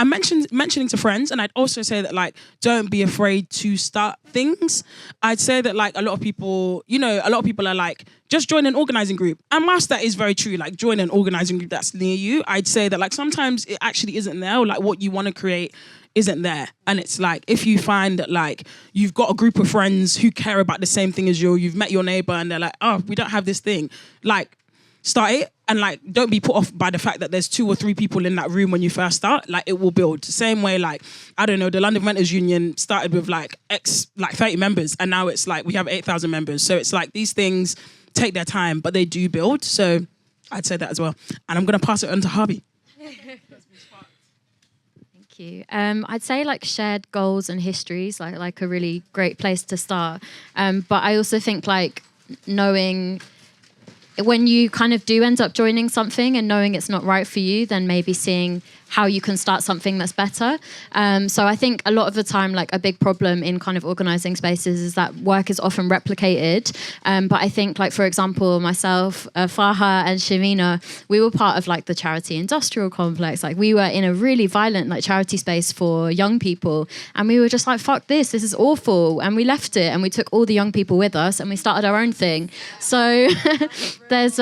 Speaker 1: mentioning to friends, and I'd also say that like, don't be afraid to start things. I'd say that like a lot of people are like, just join an organising group. And whilst that is very true, like join an organising group that's near you, I'd say that like sometimes it actually isn't there, or like what you want to create isn't there. And it's like, if you find that like you've got a group of friends who care about the same thing as you've met your neighbour and they're like, oh, we don't have this thing, like start it. And like, don't be put off by the fact that there's 2 or 3 people in that room when you first start. Like, it will build. Same way, like, I don't know, the London Renters Union started with like 30 members, and now it's like we have 8,000 members. So it's like these things take their time, but they do build. So I'd say that as well. And I'm going to pass it on to Harvey.
Speaker 5: Thank you. I'd say like shared goals and histories, like a really great place to start. But I also think like knowing when you kind of do end up joining something and knowing it's not right for you, then maybe seeing how you can start something that's better. So I think a lot of the time, like a big problem in kind of organising spaces is that work is often replicated. But I think like, for example, myself, Faha and Shamina, we were part of like the charity industrial complex. Like we were in a really violent like charity space for young people. And we were just like, fuck this is awful. And we left it and we took all the young people with us and we started our own thing. So there's...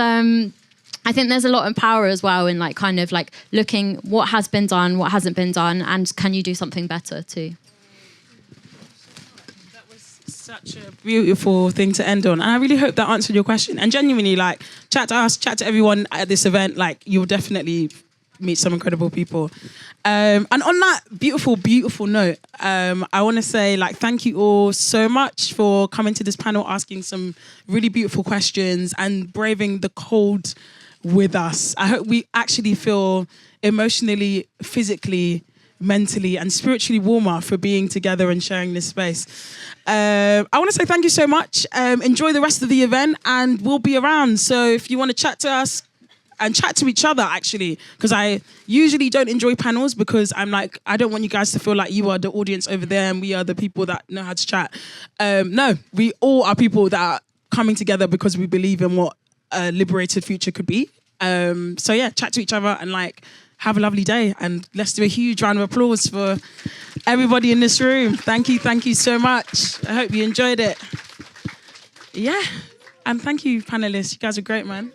Speaker 5: I think there's a lot of power as well in like kind of like looking what has been done, what hasn't been done, and can you do something better too?
Speaker 1: That was such a beautiful thing to end on. And I really hope that answered your question. And genuinely, like, chat to us, chat to everyone at this event. Like, you'll definitely meet some incredible people. And on that beautiful, beautiful note, I want to say, like, thank you all so much for coming to this panel, asking some really beautiful questions and braving the cold with us. I hope we actually feel emotionally, physically, mentally and spiritually warmer for being together and sharing this space. I want to say thank you so much. Enjoy the rest of the event and we'll be around. So if you want to chat to us and chat to each other, actually, because I usually don't enjoy panels because I'm like, I don't want you guys to feel like you are the audience over there and we are the people that know how to chat. No, we all are people that are coming together because we believe in what a liberated future could be. So yeah, chat to each other and like have a lovely day, and let's do a huge round of applause for everybody in this room. Thank you so much. I hope you enjoyed it. Yeah, and thank you panelists, you guys are great, man.